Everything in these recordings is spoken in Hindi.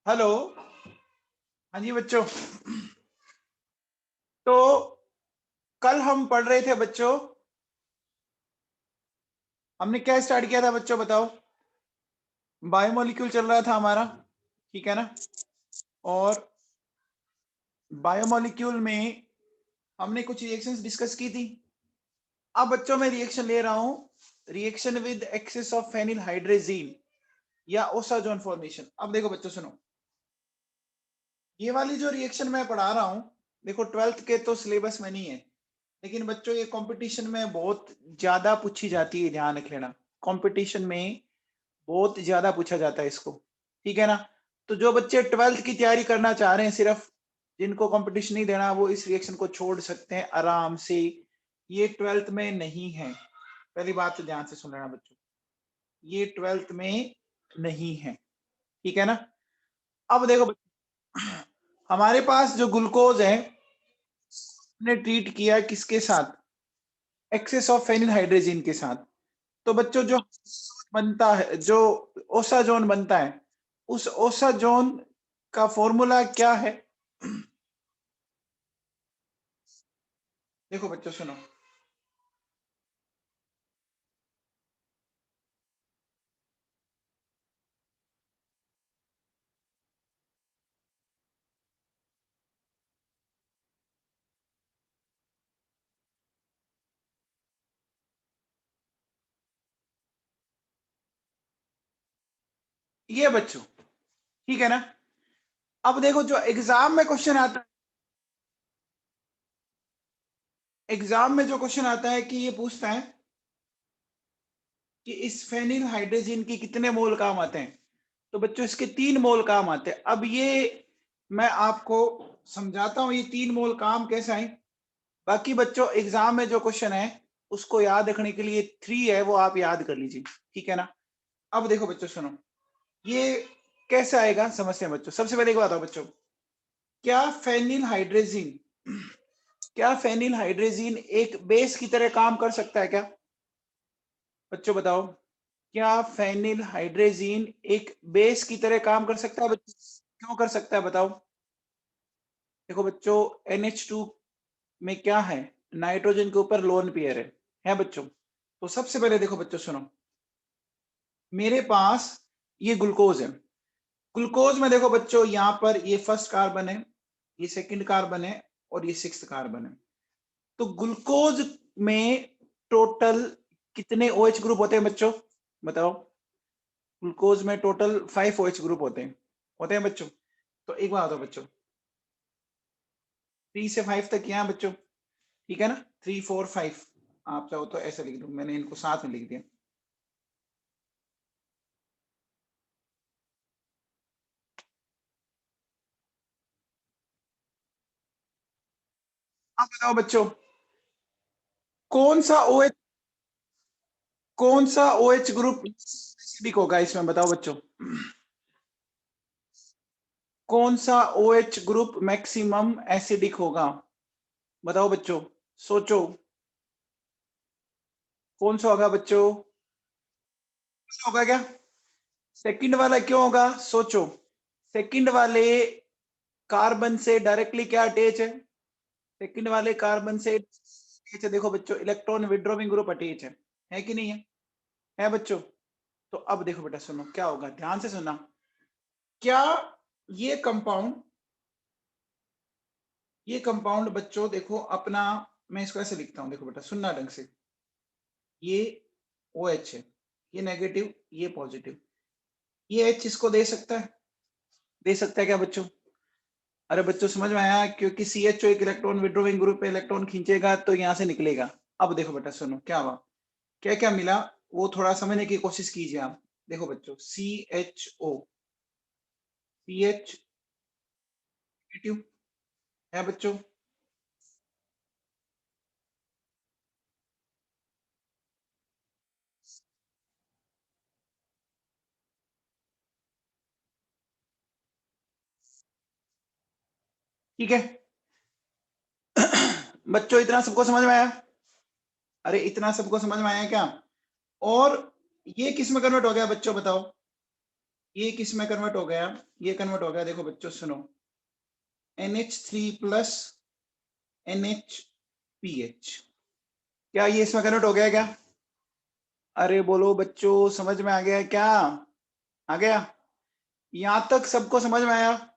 हेलो। हाँ जी बच्चों। तो कल हम पढ़ रहे थे बच्चों, हमने क्या स्टार्ट किया था बच्चों बताओ। बायोमोलिक्यूल चल रहा था हमारा, ठीक है ना। और बायोमोलिक्यूल में हमने कुछ रिएक्शंस डिस्कस की थी। अब बच्चों मैं रिएक्शन ले रहा हूं, reaction with excess of phenyl hydrazine या ओसाजोन फॉर्मेशन। अब देखो बच्चों सुनो, ये वाली जो रिएक्शन मैं पढ़ा रहा हूं, देखो 12th के तो सिलेबस में नहीं है, लेकिन बच्चों ये कंपटीशन में बहुत ज्यादा पूछी जाती है, ध्यान रख लेना। कंपटीशन में बहुत ज्यादा पूछा जाता है इसको, ठीक है ना। तो जो बच्चे 12th की तैयारी करना चाह रहे हैं, सिर्फ जिनको कंपटीशन नहीं देना, वो इस रिएक्शन को छोड़ सकते हैं आराम से। ये 12th में नहीं है, पहली बात तो ध्यान से सुन लेना बच्चों, ये 12th में नहीं है, ठीक है ना। अब देखो हमारे पास जो ग्लूकोज है, ने ट्रीट किया किसके साथ, एक्सेस ऑफ फेनिल हाइड्रोजन के साथ। तो बच्चों जो बनता है, जो ओसाजोन बनता है, उस ओसाजोन का फॉर्मूला क्या है। देखो बच्चों सुनो, ये बच्चों, ठीक है ना। अब देखो जो एग्जाम में क्वेश्चन आता है, एग्जाम में जो क्वेश्चन आता है कि ये पूछता है कि इस फेनिल हाइड्रोजन की कितने मोल काम आते हैं। तो बच्चों इसके 3 मोल काम आते हैं। अब ये मैं आपको समझाता हूं, ये 3 मोल काम कैसे आए। बाकी बच्चों एग्जाम में जो क्वेश्चन है उसको याद रखने के लिए 3 है, वो आप याद कर लीजिए, ठीक है ना। अब देखो बच्चों सुनो, ये कैसे आएगा समझते हैं बच्चों। सबसे पहले एक बात बताओ बच्चों, क्या फेनिल हाइड्रोजन, क्या फेनिल हाइड्रोजन एक बेस की तरह काम कर सकता है क्या। बच्चों बताओ, क्या फेनिल हाइड्रोजन एक बेस की तरह काम कर सकता है बच्चों। क्यों कर सकता है बताओ। देखो बच्चों NH2 में क्या है, नाइट्रोजन के ऊपर लोन पेयर है बच्चों। तो सबसे पहले देखो बच्चों सुनो, मेरे पास ये ग्लूकोज है। ग्लूकोज में देखो बच्चों, यहां पर ये फर्स्ट कार्बन है, ये सेकंड कार्बन है और ये सिक्स्थ कार्बन है। तो ग्लूकोज में टोटल कितने OH ग्रुप होते हैं बच्चों बताओ। ग्लूकोज में टोटल 5 OH ग्रुप होते हैं बच्चों। तो एक बात बताओ बच्चों, 3 से 5 तक यहाँ बच्चों, ठीक है ना। 3 4 5, आप चाहो तो ऐसे लिख दो, मैंने इनको साथ में लिख दिया। अब बताओ बच्चों, कौन सा OH, कौन सा OH ग्रुप एसिडिक होगा इसमें बताओ बच्चों। कौन सा OH ग्रुप मैक्सिमम एसिडिक होगा बताओ बच्चों, सोचो। कौन सा होगा बच्चों, होगा क्या। सेकंड वाला क्यों होगा सोचो। सेकंड वाले कार्बन से डायरेक्टली क्या अटैच है, सेकंड वाले कार्बन से अटैच है। देखो बच्चों इलेक्ट्रॉन विड्रॉइंग ग्रुप अटैच है कि नहीं है बच्चों। तो अब देखो बेटा सुनो क्या होगा, ध्यान से सुनना। क्या ये कंपाउंड, ये कंपाउंड बच्चों देखो अपना, मैं इसको ऐसे लिखता हूं, देखो बेटा सुनना ढंग से। ये OH है, ये नेगेटिव ये पॉजिटिव, ये H इसको दे सकता है, दे सकता है क्या बच्चों। अरे बच्चों समझ में आया, क्योंकि CHO एक इलेक्ट्रॉन विड्रॉइंग ग्रुप पे इलेक्ट्रॉन खींचेगा तो यहां से निकलेगा। अब देखो बेटा सुनो क्या हुआ, क्या क्या मिला, वो थोड़ा समझने की कोशिश कीजिए आप। देखो बच्चों CHO, CH नेगेटिव है बच्चों, ठीक है। बच्चों इतना सबको समझ में आया, अरे इतना सबको समझ में आया क्या। और ये किस में कन्वर्ट हो गया बच्चों बताओ, ये किस में कन्वर्ट हो गया, ये कन्वर्ट हो गया, देखो बच्चों सुनो, NH3 प्लस NHPH, क्या ये इसमें कन्वर्ट हो गया क्या? अरे बोलो बच्चों, समझ में आ गया क्या? आ गया? यहां तक सबको समझ में आया?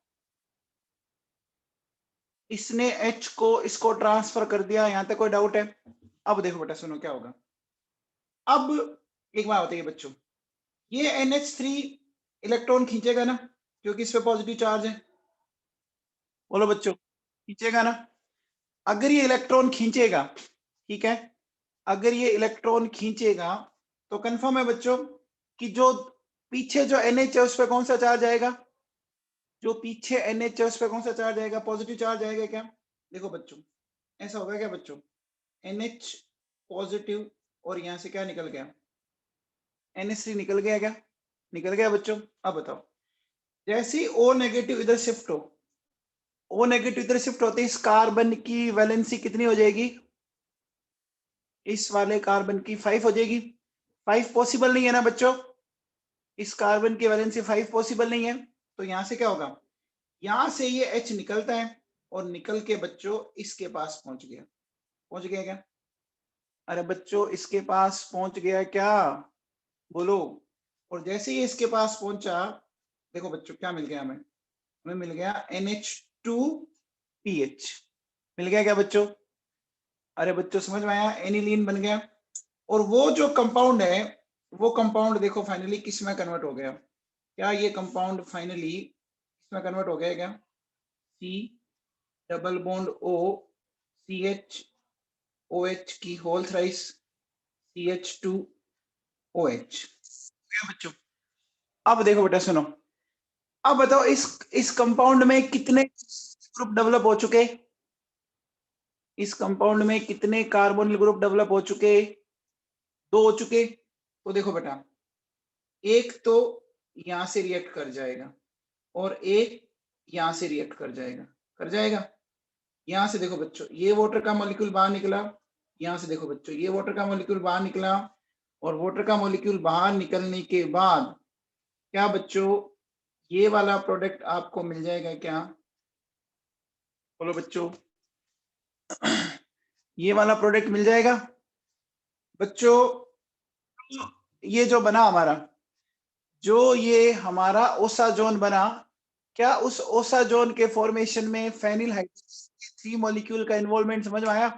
इसने H को इसको ट्रांसफर कर दिया, यहां तक कोई डाउट है? अब देखो बेटा सुनो क्या होगा। अब एक बात बताइए बच्चों, ये NH3 इलेक्ट्रॉन खींचेगा ना, क्योंकि इस पे पॉजिटिव चार्ज है। बोलो बच्चों, खींचेगा ना? अगर ये इलेक्ट्रॉन खींचेगा, ठीक है, अगर ये इलेक्ट्रॉन खींचेगा तो कंफर्म है बच्चों कि जो पीछे जो NH है उस पर कौन सा चार्ज आएगा? जो पीछे NH है उस पर कौन सा चार्ज आएगा? पॉजिटिव चार्ज आएगा क्या? देखो बच्चों, ऐसा होगा क्या बच्चों? NH पॉजिटिव, और यहां से क्या निकल गया? NH3 निकल गया क्या? निकल गया बच्चों। अब बताओ, जैसे O नेगेटिव इधर शिफ्ट हो, O नेगेटिव इधर शिफ्ट होते इस कार्बन की वैलेंसी कितनी हो जाएगी? इस वाले कार्बन की 5 हो जाएगी। 5 पॉसिबल नहीं है ना बच्चों, इस कार्बन की वैलेंसी 5 पॉसिबल नहीं है। तो यहां से क्या होगा? यहां से ये H निकलता है और निकल के बच्चों इसके पास पहुंच गया। पहुंच गया क्या? अरे बच्चों, इसके पास पहुंच गया क्या? बोलो। और जैसे ही इसके पास पहुंचा, देखो बच्चों क्या मिल गया हमें? हमें मिल गया NH2PH। मिल गया क्या बच्चों? अरे बच्चों समझ में आया? एनिलीन बन गया। और वो जो कंपाउंड है, वो कंपाउंड देखो फाइनली किस में कन्वर्ट हो गया? क्या ये कंपाउंड फाइनली इसमें कन्वर्ट हो गया क्या? C double bond O CH OH की होल थ्राइस CH2OH। क्या बच्चों? अब देखो बेटा सुनो, अब बताओ इस कंपाउंड में कितने ग्रुप डेवलप हो चुके? इस कंपाउंड में कितने कार्बोनिल ग्रुप डेवलप हो चुके? 2 हो चुके। तो देखो बेटा, एक तो यहां से रिएक्ट कर जाएगा और एक यहां से रिएक्ट कर जाएगा। कर जाएगा? यहां से देखो बच्चों, ये वाटर का मॉलिक्यूल बाहर निकला, यहां से देखो बच्चों ये वाटर का मॉलिक्यूल बाहर निकला, और वाटर का मॉलिक्यूल बाहर निकलने के बाद क्या बच्चों, ये वाला प्रोडक्ट आपको मिल जाएगा क्या? बोलो बच्चों, ये वाला प्रोडक्ट मिल जाएगा बच्चों। ये जो बना हमारा, जो ये हमारा ओसा जोन बना, क्या उस ओसा जोन के फॉर्मेशन में फेनिल हाइड्रोजन 3 मॉलिक्यूल का इन्वॉल्वमेंट समझ में आया?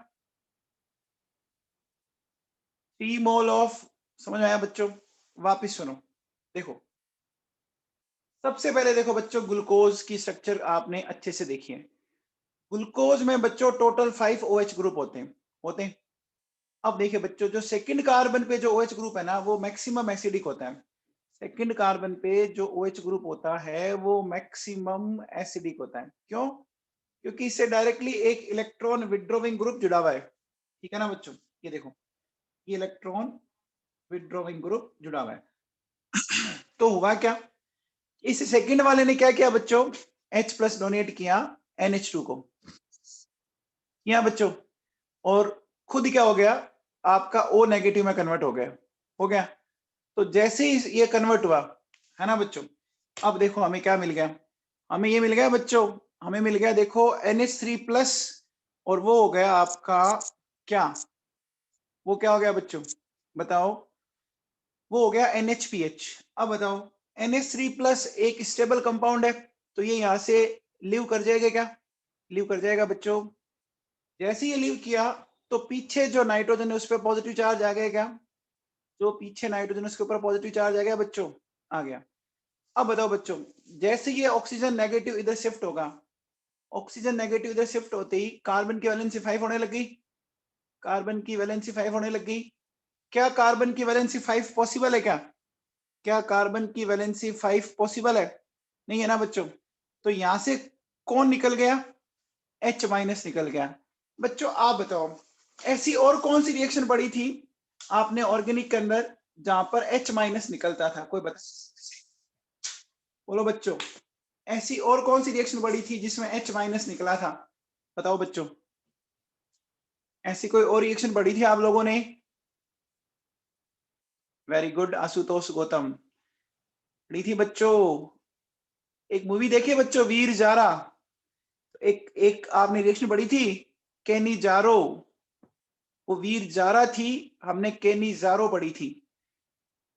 3 मोल ऑफ, समझ में आया बच्चों? वापिस सुनो, देखो सबसे पहले देखो बच्चों, ग्लूकोज की स्ट्रक्चर आपने अच्छे से देखी है। ग्लूकोज में बच्चों टोटल 5 OH ग्रुप होते हैं। अब देखिए बच्चों, जो सेकंड कार्बन पे जो OH ग्रुप है ना, वो मैक्सिमम एसिडिक होता है। सेकंड कार्बन पे जो OH ग्रुप होता है वो मैक्सिमम एसिडिक होता है। क्यों? क्योंकि इससे डायरेक्टली एक इलेक्ट्रॉन विड्रॉविंग ग्रुप जुड़ा हुआ है। ठीक है ना बच्चों? ये देखो, ये इलेक्ट्रॉन विड्रॉविंग ग्रुप जुड़ा हुआ है। तो हुआ क्या, इस सेकंड वाले ने क्या किया बच्चों? H प्लस डोनेट किया NH2 को, किया बच्चों, और खुद क्या हो गया? आपका O नेगेटिव में कन्वर्ट हो गया। हो गया? तो जैसे ही ये कन्वर्ट हुआ, है ना बच्चों, अब देखो हमें क्या मिल गया? हमें ये मिल गया बच्चों, हमें मिल गया देखो NH3 प्लस, और वो हो गया आपका क्या? वो क्या हो गया बच्चों? बताओ। वो हो गया NHPH। अब बताओ, NH3 प्लस एक स्टेबल कंपाउंड है, तो ये यहां से लीव कर जाएगा क्या? लीव कर जाएगा बच्चों। जैसे ये लीव किया, तो पीछे जो नाइट्रोजन है उस पर पॉजिटिव चार्ज आ गया क्या? जो पीछे नाइट्रोजन उसके ऊपर पॉजिटिव चार्ज आ गया बच्चों? आ गया। अब बताओ बच्चों, जैसे ये ऑक्सीजन नेगेटिव इधर शिफ्ट होगा, ऑक्सीजन नेगेटिव इधर शिफ्ट होते ही कार्बन की वैलेंसी 5 होने लगी। कार्बन की वैलेंसी 5 होने लगी। क्या कार्बन की वैलेंसी 5 पॉसिबल है क्या? क्या कार्बन की वैलेंसी 5 पॉसिबल है? नहीं है ना बच्चों। तो यहां से कौन निकल गया? H माइनस निकल गया। बच्चों आप बताओ, ऐसी और कौन सी रिएक्शन पड़ी थी आपने ऑर्गेनिक के अंदर जहां पर H माइनस निकलता था? कोई बता? बोलो बच्चों, ऐसी और कौन सी रिएक्शन पड़ी थी जिसमें H माइनस निकला था? बताओ बच्चों, ऐसी कोई और रिएक्शन पड़ी थी आप लोगों ने? Very good Ashutosh Gautam. पढ़ी थी बच्चों? एक मूवी देखी है बच्चों, वीर जारा? एक एक आपने रिएक्शन पढ़ी थी, केनी जारो, वो वीर जारा थी, हमने केनी जारो पढ़ी थी।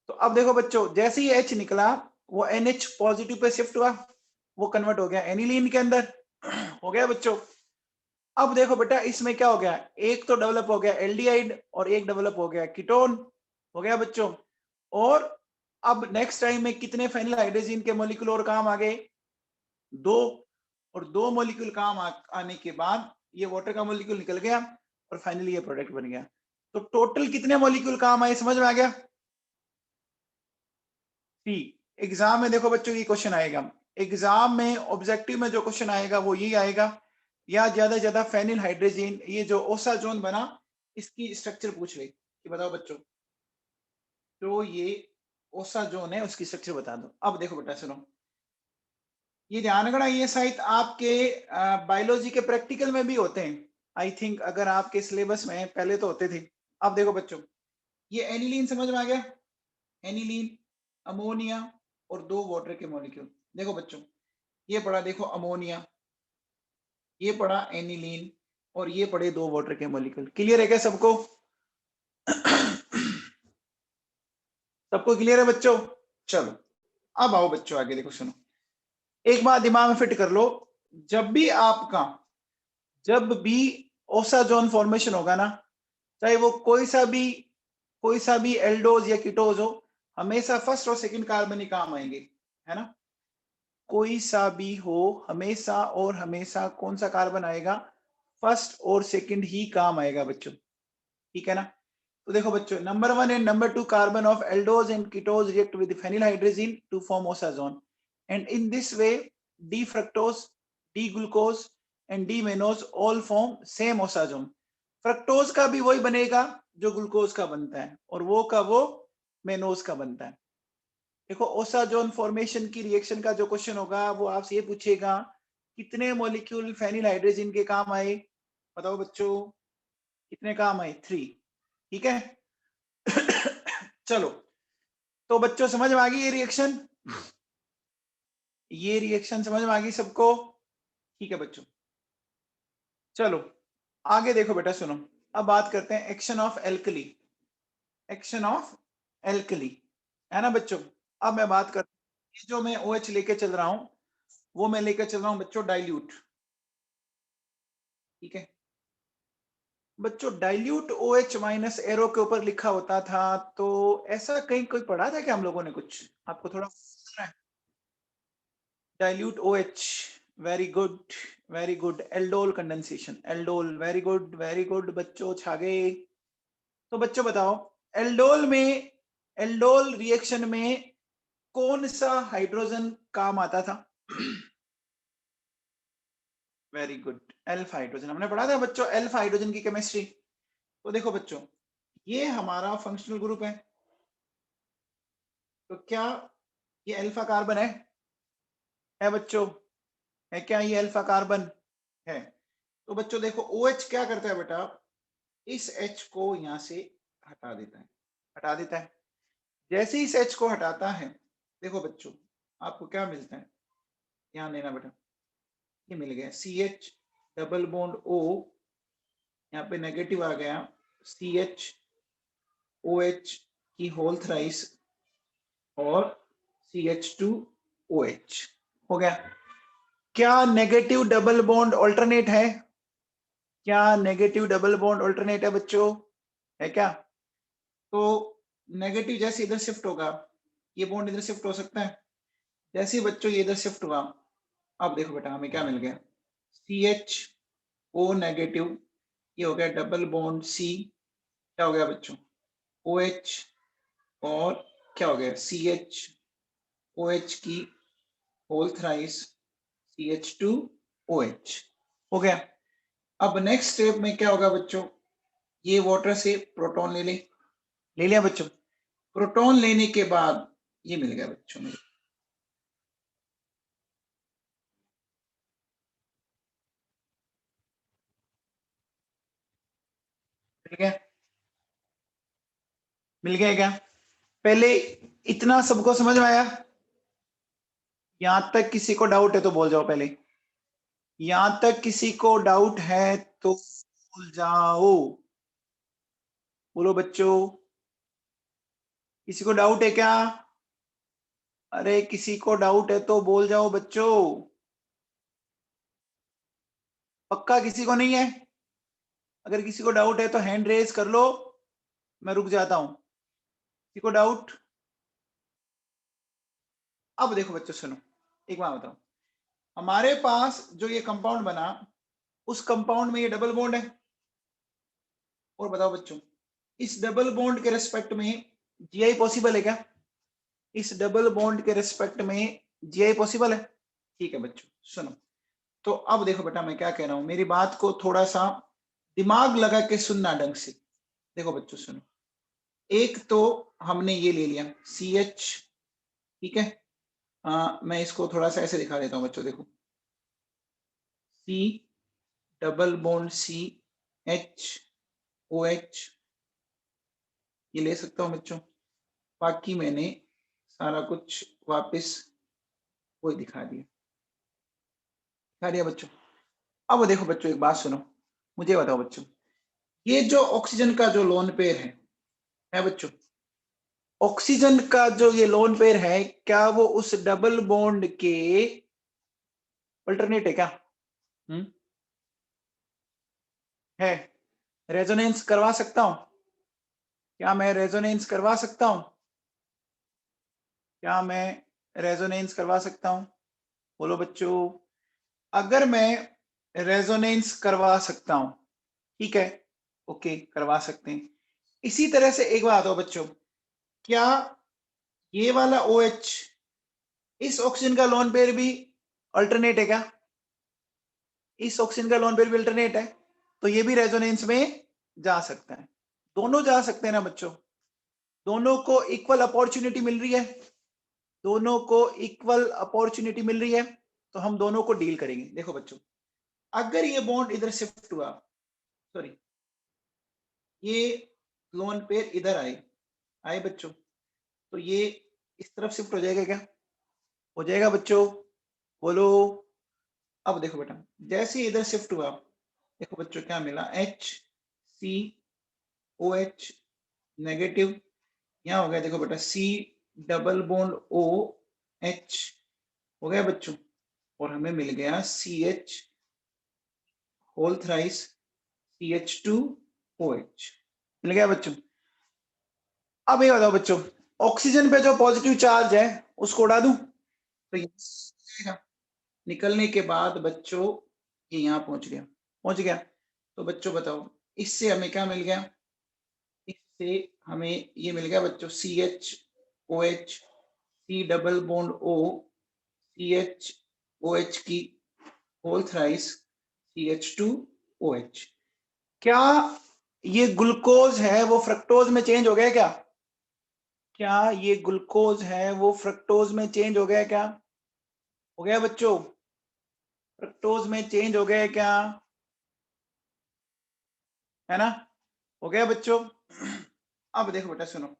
तो अब देखो बच्चों, जैसे ही एच निकला वो NH पॉजिटिव पे शिफ्ट हुआ, वो कन्वर्ट हो गया एनिलीन के अंदर। हो गया बच्चों। अब देखो बेटा, इसमें क्या हो गया, एक तो डेवलप हो गया एल्डिहाइड और एक डेवलप हो गया कीटोन। हो गया बच्चों। और अब नेक्स्ट टाइम में कितने फेनिल हाइड्रोजन के मॉलिक्यूल और काम आ गए? 2। और 2 मॉलिक्यूल काम आने के बाद ये वाटर का मॉलिक्यूल निकल गया और फाइनली ये प्रोडक्ट बन गया। तो टोटल कितने मॉलिक्यूल काम आए, समझ में आ गया? टी। एग्जाम में देखो बच्चों ये क्वेश्चन आएगा, एग्जाम में ऑब्जेक्टिव में जो क्वेश्चन आएगा वो यही आएगा, या ज्यादा ज्यादा फेनिल हाइड्रोजन ये जो ओसाजोन बना इसकी स्ट्रक्चर पूछ ले कि बताओ बच्चों, तो ये ओसाजोन है उसकी स्ट्रक्चर बता दो। अब देखो बेटा सुनो, ये ध्यान रखना, ये शायद आपके बायोलॉजी के प्रैक्टिकल में भी होते हैं आई थिंक, अगर आपके सिलेबस में पहले तो होते थे। अब देखो बच्चों, ये एनिलीन समझ में आ गया, एनिलीन, अमोनिया और 2 वाटर के मॉलिक्यूल। देखो बच्चों, ये पड़ा देखो अमोनिया, ये पड़ा एनिलीन और ये पड़े 2 वाटर के मॉलिक्यूल। क्लियर है क्या सबको? सबको क्लियर है बच्चों? चलो अब आओ बच्चों आगे देखो, सुनो एक बात दिमाग में फिट कर लो, जब भी ओसाजोन फॉर्मेशन होगा ना, चाहे वो कोई सा भी एल्डोज या कीटोज हो, हमेशा फर्स्ट और सेकंड कार्बन ही काम आएंगे, है ना? कोई सा भी हो, हमेशा और हमेशा कौन सा कार्बन आएगा? फर्स्ट और सेकंड ही काम आएगा बच्चों, ठीक है ना? तो देखो बच्चों, number 1 and number 2 carbon of aldose and ketose react with phenyl hydrogen to form osazone, and in this way D fructose, D glucose and D mannose all form same osazone. Fructose का भी वही बनेगा जो ग्लूकोज का बनता है, और वो का वो मेनोज का बनता है। देखो ओसाजोन फॉर्मेशन की रिएक्शन का जो क्वेश्चन होगा वो आपसे ये पूछेगा, कितने मॉलिक्यूल फेनिल हाइड्रोजन के काम आए? बताओ बच्चों, कितने काम आए? 3। ठीक है। चलो, तो बच्चों समझ में आ गई ये रिएक्शन समझ में आ गई सबको? ठीक है बच्चों, चलो आगे देखो बेटा, सुनो अब बात करते हैं action of alkali, action of alkali, है ना बच्चों? अब मैं बात कर, जो मैं OH लेके चल रहा हूं वो मैं लेकर चल रहा हूं बच्चों डाइल्यूट, ठीक है बच्चों? डाइल्यूट OH माइनस एरो के ऊपर लिखा होता था, तो ऐसा कहीं कोई पढ़ा था क्या हम लोगों ने? कुछ आपको थोड़ा dilute OH, very good very good. Aldol condensation, aldol, very good बच्चों, छा गए। तो बच्चों बताओ, एल्डोल में, एल्डोल रिएक्शन में कौन सा हाइड्रोजन काम आता था? Very good, alpha hydrogen. हमने पढ़ा था बच्चों एल्फा हाइड्रोजन की केमिस्ट्री। तो देखो बच्चों, ये हमारा फंक्शनल ग्रुप है, तो क्या ये अल्फा कार्बन है बच्चों? है क्या ये अल्फा कार्बन है? तो बच्चों देखो OH क्या करता है बेटा, इस H को यहां से हटा देता है, हटा देता है। जैसे ही इस H को हटाता है, देखो बच्चों आपको क्या मिलता है, ध्यान देना बेटा, ये मिल गया CH डबल बॉन्ड O, यहाँ पे नेगेटिव आ गया, CH OH की होल थ्राइस और CH2OH हो गया। क्या नेगेटिव डबल बॉन्ड ऑल्टरनेट है? क्या नेगेटिव डबल बॉन्ड ऑल्टरनेट है बच्चों? है क्या? तो नेगेटिव जैसे इधर शिफ्ट होगा, ये बॉन्ड इधर शिफ्ट हो सकता है। जैसे ही बच्चों ये इधर शिफ्ट हुआ, अब देखो बेटा हमें क्या मिल गया, CHO नेगेटिव, ये हो गया डबल बॉन्ड C, क्या हो गया बच्चों, OH, और क्या हो गया CHOH की होल थ्राइस CH2OH हो गया। अब नेक्स्ट स्टेप में क्या होगा बच्चों, ये वाटर से प्रोटॉन ले लिया बच्चों। प्रोटॉन लेने के बाद ये मिल गया बच्चों, मिल गया, मिल गया क्या? पहले इतना सबको समझ में आया? यहां तक किसी को डाउट है तो बोल जाओ पहले। यहां तक किसी को डाउट है तो बोल जाओ। बोलो बच्चों, किसी को डाउट है क्या? अरे किसी को डाउट है तो बोल जाओ बच्चों। पक्का किसी को नहीं है? अगर किसी को डाउट है तो हैंड रेज कर लो, मैं रुक जाता हूं। किसी को डाउट? अब देखो बच्चों सुनो, एक बात बताओ। हमारे पास जो ये कंपाउंड बना, उस कंपाउंड में ये डबल बॉन्ड है। और बताओ बच्चों, इस डबल बॉन्ड के रेस्पेक्ट में जीआई पॉसिबल है क्या? इस डबल बॉन्ड के रेस्पेक्ट में जीआई पॉसिबल है? ठीक है बच्चों सुनो, तो अब देखो बेटा मैं क्या कह रहा हूं, मेरी बात को थोड़ा सा दिमाग लगा के सुनना ढंग से। देखो बच्चों सुनो, एक तो हमने ये ले लिया सी एच, ठीक है। मैं इसको थोड़ा सा ऐसे दिखा देता हूँ बच्चों, देखो C double bond C H O H, ये ले सकता हूँ बच्चों। बाकी मैंने सारा कुछ वापस वही दिखा दिया बच्चों। अब देखो बच्चों एक बात सुनो, मुझे बताओ बच्चों, ये जो ऑक्सीजन का जो लोन पेयर है बच्चों, ऑक्सीजन का जो ये लोन पेयर है, क्या वो उस डबल बॉन्ड के अल्टरनेट है क्या? हम्म, है। रेजोनेंस करवा सकता हूं? क्या मैं रेजोनेंस करवा सकता हूं? क्या मैं रेजोनेंस करवा सकता हूं? बोलो बच्चों। अगर मैं रेजोनेंस करवा सकता हूं, ठीक है, ओके करवा सकते हैं। इसी तरह से एक बात हो बच्चों, क्या ये वाला ओ OH इस ऑक्सीजन का लोन पेयर भी अल्टरनेट है क्या? इस ऑक्सीजन का लोन पेयर भी अल्टरनेट है, तो ये भी रेजोनेंस में जा सकता है। दोनों जा सकते हैं ना बच्चों, दोनों को इक्वल अपॉर्चुनिटी मिल रही है, दोनों को इक्वल अपॉर्चुनिटी मिल रही है, तो हम दोनों को डील करेंगे। देखो बच्चों, अगर ये बॉन्ड इधर शिफ्ट हुआ, सॉरी ये लोन पेयर इधर आए बच्चों, तो ये इस तरफ शिफ्ट हो जाएगा क्या? हो जाएगा बच्चों, बोलो। अब देखो बेटा, जैसे इधर शिफ्ट हुआ, देखो बच्चों क्या मिला, H C O H negative, यहाँ हो गया देखो बेटा C double bond O H, हो गया बच्चों, और हमें मिल गया C H whole thrice C H two O H, मिल गया बच्चों। अब ये बताओ बच्चों, ऑक्सीजन पे जो पॉजिटिव चार्ज है उसको उड़ा दूं तो ये निकलने के बाद बच्चों ये यहाँ पहुंच गया। तो बच्चों बताओ, इससे हमें क्या मिल गया? इससे हमें ये मिल गया बच्चों C H O H, C double bond O, C H O H की whole thrice C H two O H. क्या ये ग्लूकोज है वो फ्रक्टोज में चेंज हो गया क्या? क्या ये ग्लूकोज है वो फ्रक्टोज में चेंज हो गया क्या? हो गया बच्चों, फ्रक्टोज में चेंज हो गया क्या? है ना, हो गया बच्चों। अब देखो बेटा सुनो,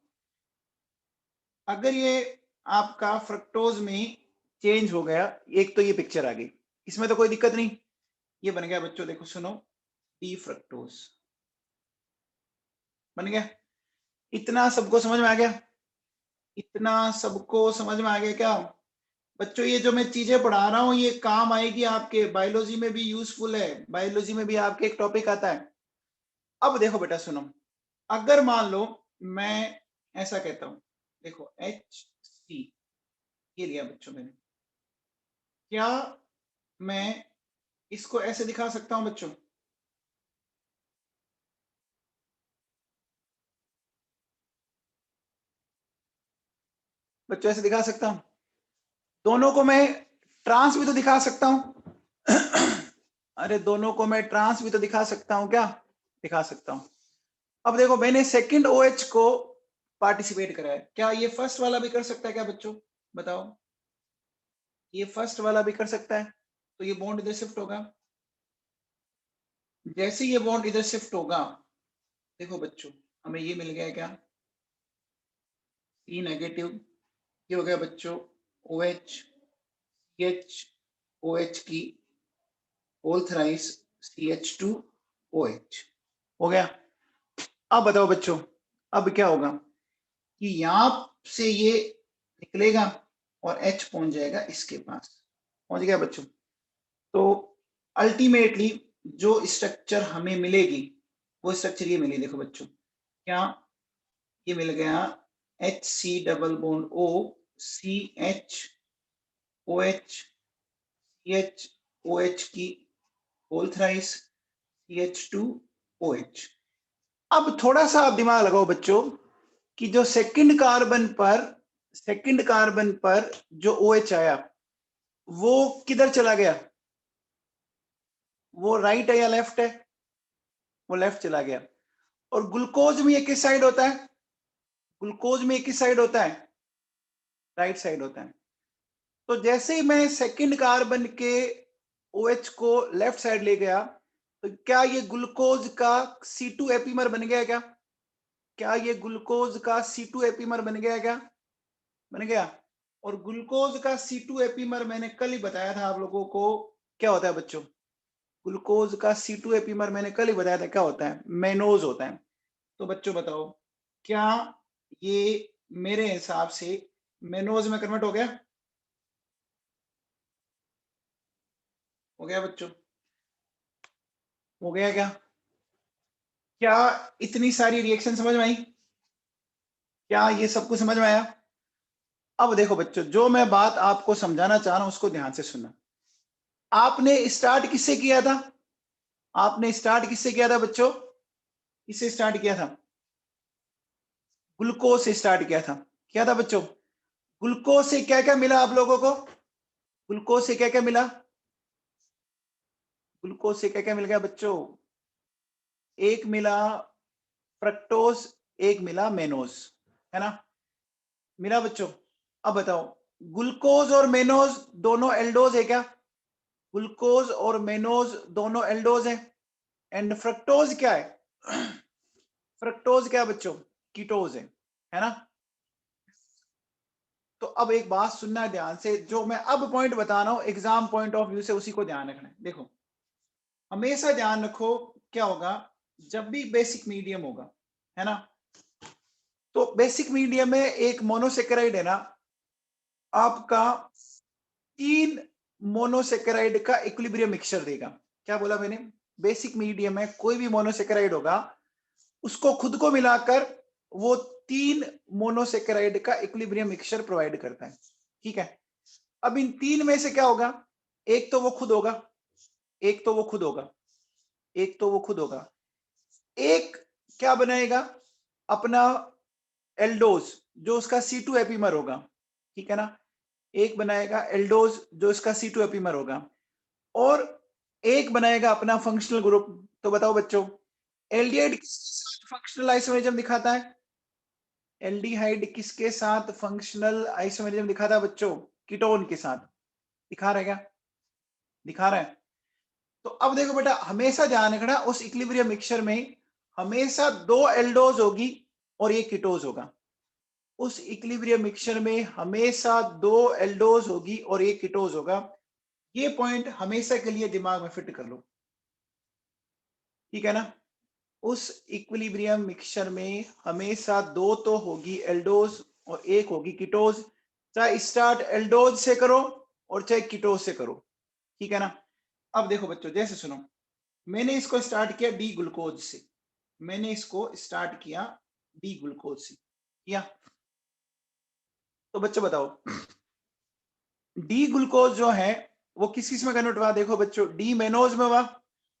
अगर ये आपका फ्रक्टोज में चेंज हो गया, एक तो ये पिक्चर आ गई, इसमें तो कोई दिक्कत नहीं, ये बन गया बच्चों, देखो सुनो, डी फ्रक्टोज बन गया। इतना सबको समझ में आ गया? इतना सबको समझ में आ गया क्या बच्चों? ये जो मैं चीजें पढ़ा रहा हूं ये काम आएगी आपके, बायोलॉजी में भी यूजफुल है, बायोलॉजी में भी आपके एक टॉपिक आता है। अब देखो बेटा सुनो, अगर मान लो मैं ऐसा कहता हूं, देखो एच सी ये लिया बच्चों मैंने, क्या मैं इसको ऐसे दिखा सकता हूं बच्चों? बच्चों ऐसे दिखा सकता हूं? दोनों को मैं ट्रांस भी तो दिखा सकता हूं। अरे दोनों को मैं ट्रांस भी तो दिखा सकता हूं क्या? दिखा सकता हूं। अब देखो मैंने सेकंड OH को पार्टिसिपेट कराया, क्या ये फर्स्ट वाला भी कर सकता है क्या बच्चों? बताओ, ये फर्स्ट वाला भी कर सकता है, तो ये बॉन्ड इधर शिफ्ट होगा। जैसे ये बॉन्ड इधर शिफ्ट होगा, देखो बच्चों हमें ये मिल गया क्या, सी नेगेटिव, ये हो गया बच्चों OH, CHOH की होल थ्राइस CH2OH हो गया। अब बताओ बच्चों, अब क्या होगा कि यहां से ये निकलेगा और H पहुंच जाएगा इसके पास, पहुंच गया बच्चों। तो अल्टीमेटली जो स्ट्रक्चर हमें मिलेगी वो स्ट्रक्चर ये मिली, देखो बच्चों, क्या ये मिल गया HC double bond O CHOH CHOH की होल थ्राइस CH2OH। अब थोड़ा सा आप दिमाग लगाओ बच्चों कि जो सेकंड कार्बन पर जो OH आया वो किधर चला गया, वो राइट है या लेफ्ट है, वो लेफ्ट चला गया। और ग्लूकोज में ये किस साइड होता है, ग्लूकोज में किस साइड होता है, राइट साइड होता है। तो जैसे ही मैं सेकंड कार्बन के OH को लेफ्ट साइड ले गया तो क्या ये ग्लूकोज का C2 एपीमर बन गया क्या, क्या ये ग्लूकोज का C2 एपीमर बन गया क्या, बन गया। और ग्लूकोज का C2 एपीमर मैंने कल ही बताया था आप लोगों को क्या होता है बच्चों, ग्लूकोज का C2 एपीमर मैंने कल ही बताया था क्या होता है, मेनोज होता है। तो बच्चों बताओ क्या ये मेरे हिसाब से मेनोज में कन्वर्ट हो गया, हो गया बच्चों, हो गया क्या, क्या इतनी सारी रिएक्शन समझ में आई, क्या ये सब कुछ समझ में आया। अब देखो बच्चों, जो मैं बात आपको समझाना चाह रहा हूं उसको ध्यान से सुनना। आपने स्टार्ट किससे किया था, आपने स्टार्ट किससे किया था बच्चों, किससे स्टार्ट किया था, ग्लूकोज से स्टार्ट किया था बच्चों। ग्लूकोज से क्या क्या मिला आप लोगों को, ग्लूकोज से क्या क्या मिला, ग्लूकोज से क्या क्या मिल गया बच्चों, एक मिला फ्रक्टोज, एक मिला मेनोज, है ना, मिला बच्चों। अब बताओ ग्लूकोज और मेनोज दोनों एल्डोज है क्या, ग्लूकोज और मेनोज दोनों एल्डोज है। एंड फ्रक्टोज क्या है, फ्रक्टोज क्या है बच्चों, कीटोज है ना। तो अब एक बात सुनना है ध्यान से, जो मैं अब पॉइंट बता रहा हूं एग्जाम पॉइंट ऑफ व्यू से उसी को ध्यान रखना है। देखो हमेशा ध्यान रखो क्या होगा जब भी बेसिक मीडियम होगा, है ना, तो बेसिक मीडियम में एक मोनोसेकेराइड है ना, आपका 3 मोनोसेकेराइड का इक्विलिब्रियम मिक्सचर देगा। क्या बोला मैंने, बेसिक मीडियम में कोई भी मोनोसेकेराइड होगा उसको खुद को मिलाकर वो 3 मोनोसेकेराइड का इक्विलिब्रियम मिक्सचर प्रोवाइड करता है, ठीक है। अब इन 3 में से क्या होगा, एक तो वो खुद होगा, एक तो वो खुद होगा, एक तो वो खुद होगा, एक क्या बनाएगा अपना एल्डोज जो उसका C2 एपीमर होगा, ठीक है ना, एक बनाएगा एल्डोज जो इसका C2 एपीमर होगा, और एक बनाएगा अपना फंक्शनल ग्रुप। तो बताओ बच्चों एल्डिहाइड फंक्शनल आइसोमेरिज्म दिखाता है, एल्डिहाइड किसके साथ फंक्शनल आइसोमेरिज्म दिखाता है बच्चों, कीटोन के साथ, दिखा रहा है क्या, दिखा रहा है। तो अब देखो बेटा हमेशा ध्यान रखना उस इक्विलिब्रियम मिक्सचर में हमेशा 2 एल्डोज होगी और एक कीटोज होगा, उस इक्विलिब्रियम मिक्सचर में हमेशा 2 एल्डोज होगी और एक कीटोज होगा। ये पॉइंट हमेशा के लिए दिमाग में फिट कर लो, ठीक है ना। उस इक्विलिब्रियम मिक्सचर में हमेशा 2 तो होगी एल्डोज और एक होगी कीटोज, चाहे स्टार्ट एल्डोज से करो और चाहे कीटोज से करो, ठीक है ना। अब देखो बच्चों जैसे सुनो, मैंने इसको स्टार्ट किया डी ग्लूकोज से, मैंने इसको स्टार्ट किया डी ग्लूकोज से किया। तो बच्चों बताओ डी ग्लूकोज जो है वो किस किस में कन्वर्ट हुआ, देखो बच्चों डी मेनोज में हुआ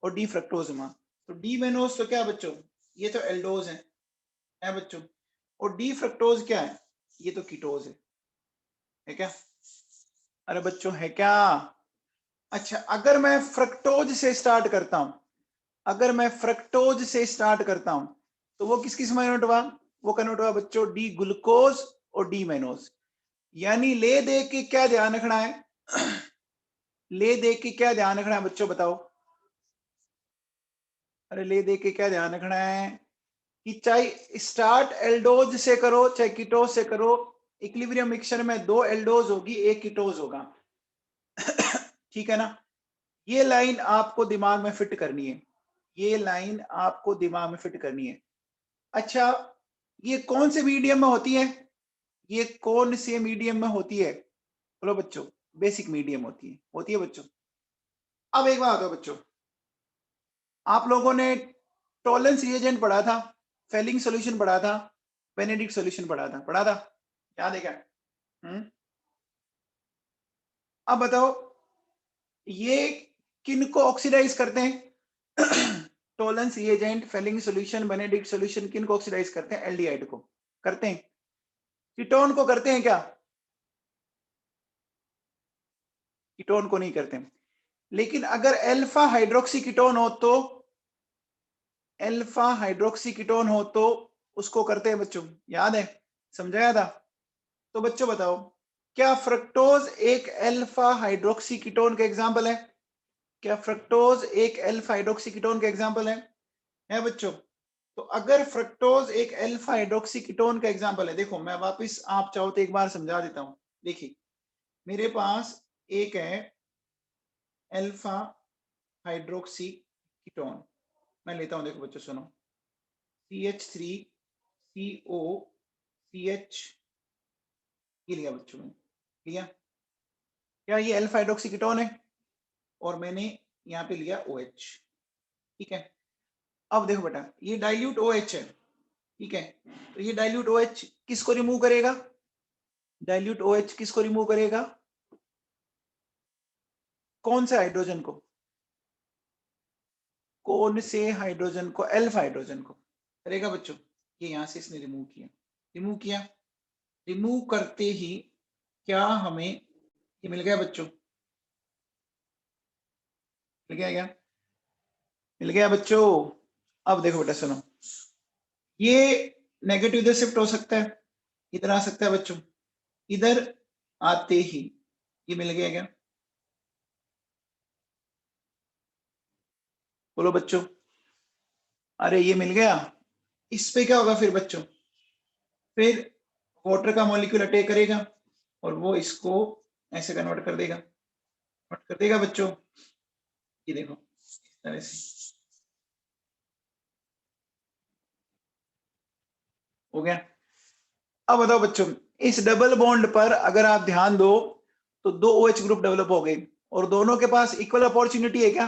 और डी फ्रक्टोज में। तो डी मेनोज तो क्या बच्चों, ये तो एल्डोज है बच्चों, और डी फ्रक्टोज क्या है, ये तो कीटोज है क्या, अरे बच्चों है क्या। अच्छा अगर मैं फ्रक्टोज से स्टार्ट करता हूं, अगर मैं फ्रक्टोज से स्टार्ट करता हूं तो वो किस किस में कन्वर्ट हुआ, वो कन्वर्ट हुआ बच्चों डी ग्लूकोज और डी मेनोज। यानी ले दे के क्या ध्यान रखना है, ले दे के क्या ध्यान रखना है बच्चों बताओ, अरे ले दे के क्या ध्यान रखना है कि चाहे स्टार्ट एल्डोज से करो चाहे कीटोज से करो, इक्विलिब्रियम मिक्सचर में 2 एल्डोज होगी एक कीटोज होगा। ठीक है ना। ये लाइन आपको दिमाग में फिट करनी है, ये लाइन आपको दिमाग में फिट करनी है। अच्छा, ये कौन से मीडियम में होती है, ये कौन से मीडियम में होती है? बोलो बच्चों, बेसिक मीडियम होती है बच्चों। अब एक बात बताओ बच्चों, आप लोगों ने टॉलरेंस रिएजेंट पढ़ा था, फेलिंग सॉल्यूशन पढ़ा था, बेनेडिक्ट सॉल्यूशन पढ़ा था, याद है क्या? अब बताओ, ये किनको ऑक्सीडाइज करते हैं? Tollens reagent, Fehling solution, Benedict solution किनको ऑक्सीडाइज करते हैं? एल्डिहाइड को करते हैं, कीटोन को करते हैं क्या? कीटोन को नहीं करते। लेकिन अगर अल्फा हाइड्रोक्सी कीटोन हो तो, अल्फा हाइड्रोक्सी कीटोन हो तो उसको करते हैं बच्चों, याद है, समझाया था। तो बच्चों बताओ, क्या फ्रक्टोज एक अल्फा हाइड्रोक्सी कीटोन का एग्जांपल है? क्या फ्रक्टोज एक अल्फा हाइड्रोक्सी कीटोन का एग्जांपल है बच्चों? तो अगर फ्रक्टोज एक अल्फा हाइड्रोक्सी कीटोन का एग्जांपल है, देखो मैं वापस, आप चाहो तो एक बार समझा देता हूं। देखिए, मेरे पास एक है अल्फा हाइड्रोक्सी कीटोन, मैं लेता हूं, देखो बच्चों सुनो, CH3COCH, ये लिया बच्चों ने, लिया, क्या ये अल्फा हाइड्रोक्सी कीटोन है? और मैंने यहाँ पे लिया OH, ठीक है। अब देखो बेटा, ये डाइल्यूट OH है, ठीक है। तो ये डाइल्यूट OH किसको रिमूव करेगा? डाइल्यूट OH किसको रिमूव करेगा? कौन से हाइड्रोजन को? कौन से हाइड्रोजन को? अल्फा हाइड्रोजन को करेगा बच्चों। ये यहां से इसने रिमूव किया, रिमूव किया, रिमूव करते ही क्या हमें ये मिल गया बच्चों? मिल गया क्या? मिल गया बच्चों। अब देखो बेटा सुनो, ये नेगेटिव इधर शिफ्ट हो सकता है, इधर आ सकता है बच्चों, इधर आते ही ये मिल गया क्या? बोलो बच्चों, अरे ये मिल गया। इस पे क्या होगा फिर बच्चों? फिर वाटर का मॉलिक्यूल अटैक करेगा और वो इसको ऐसे कन्वर्ट कर देगा, कन्वर्ट कर देगा बच्चों। ये देखो इस तरह से हो गया। अब बताओ बच्चों, इस डबल बॉन्ड पर अगर आप ध्यान दो तो दो OH ग्रुप डेवलप हो गए, और दोनों के पास इक्वल अपॉर्चुनिटी है क्या?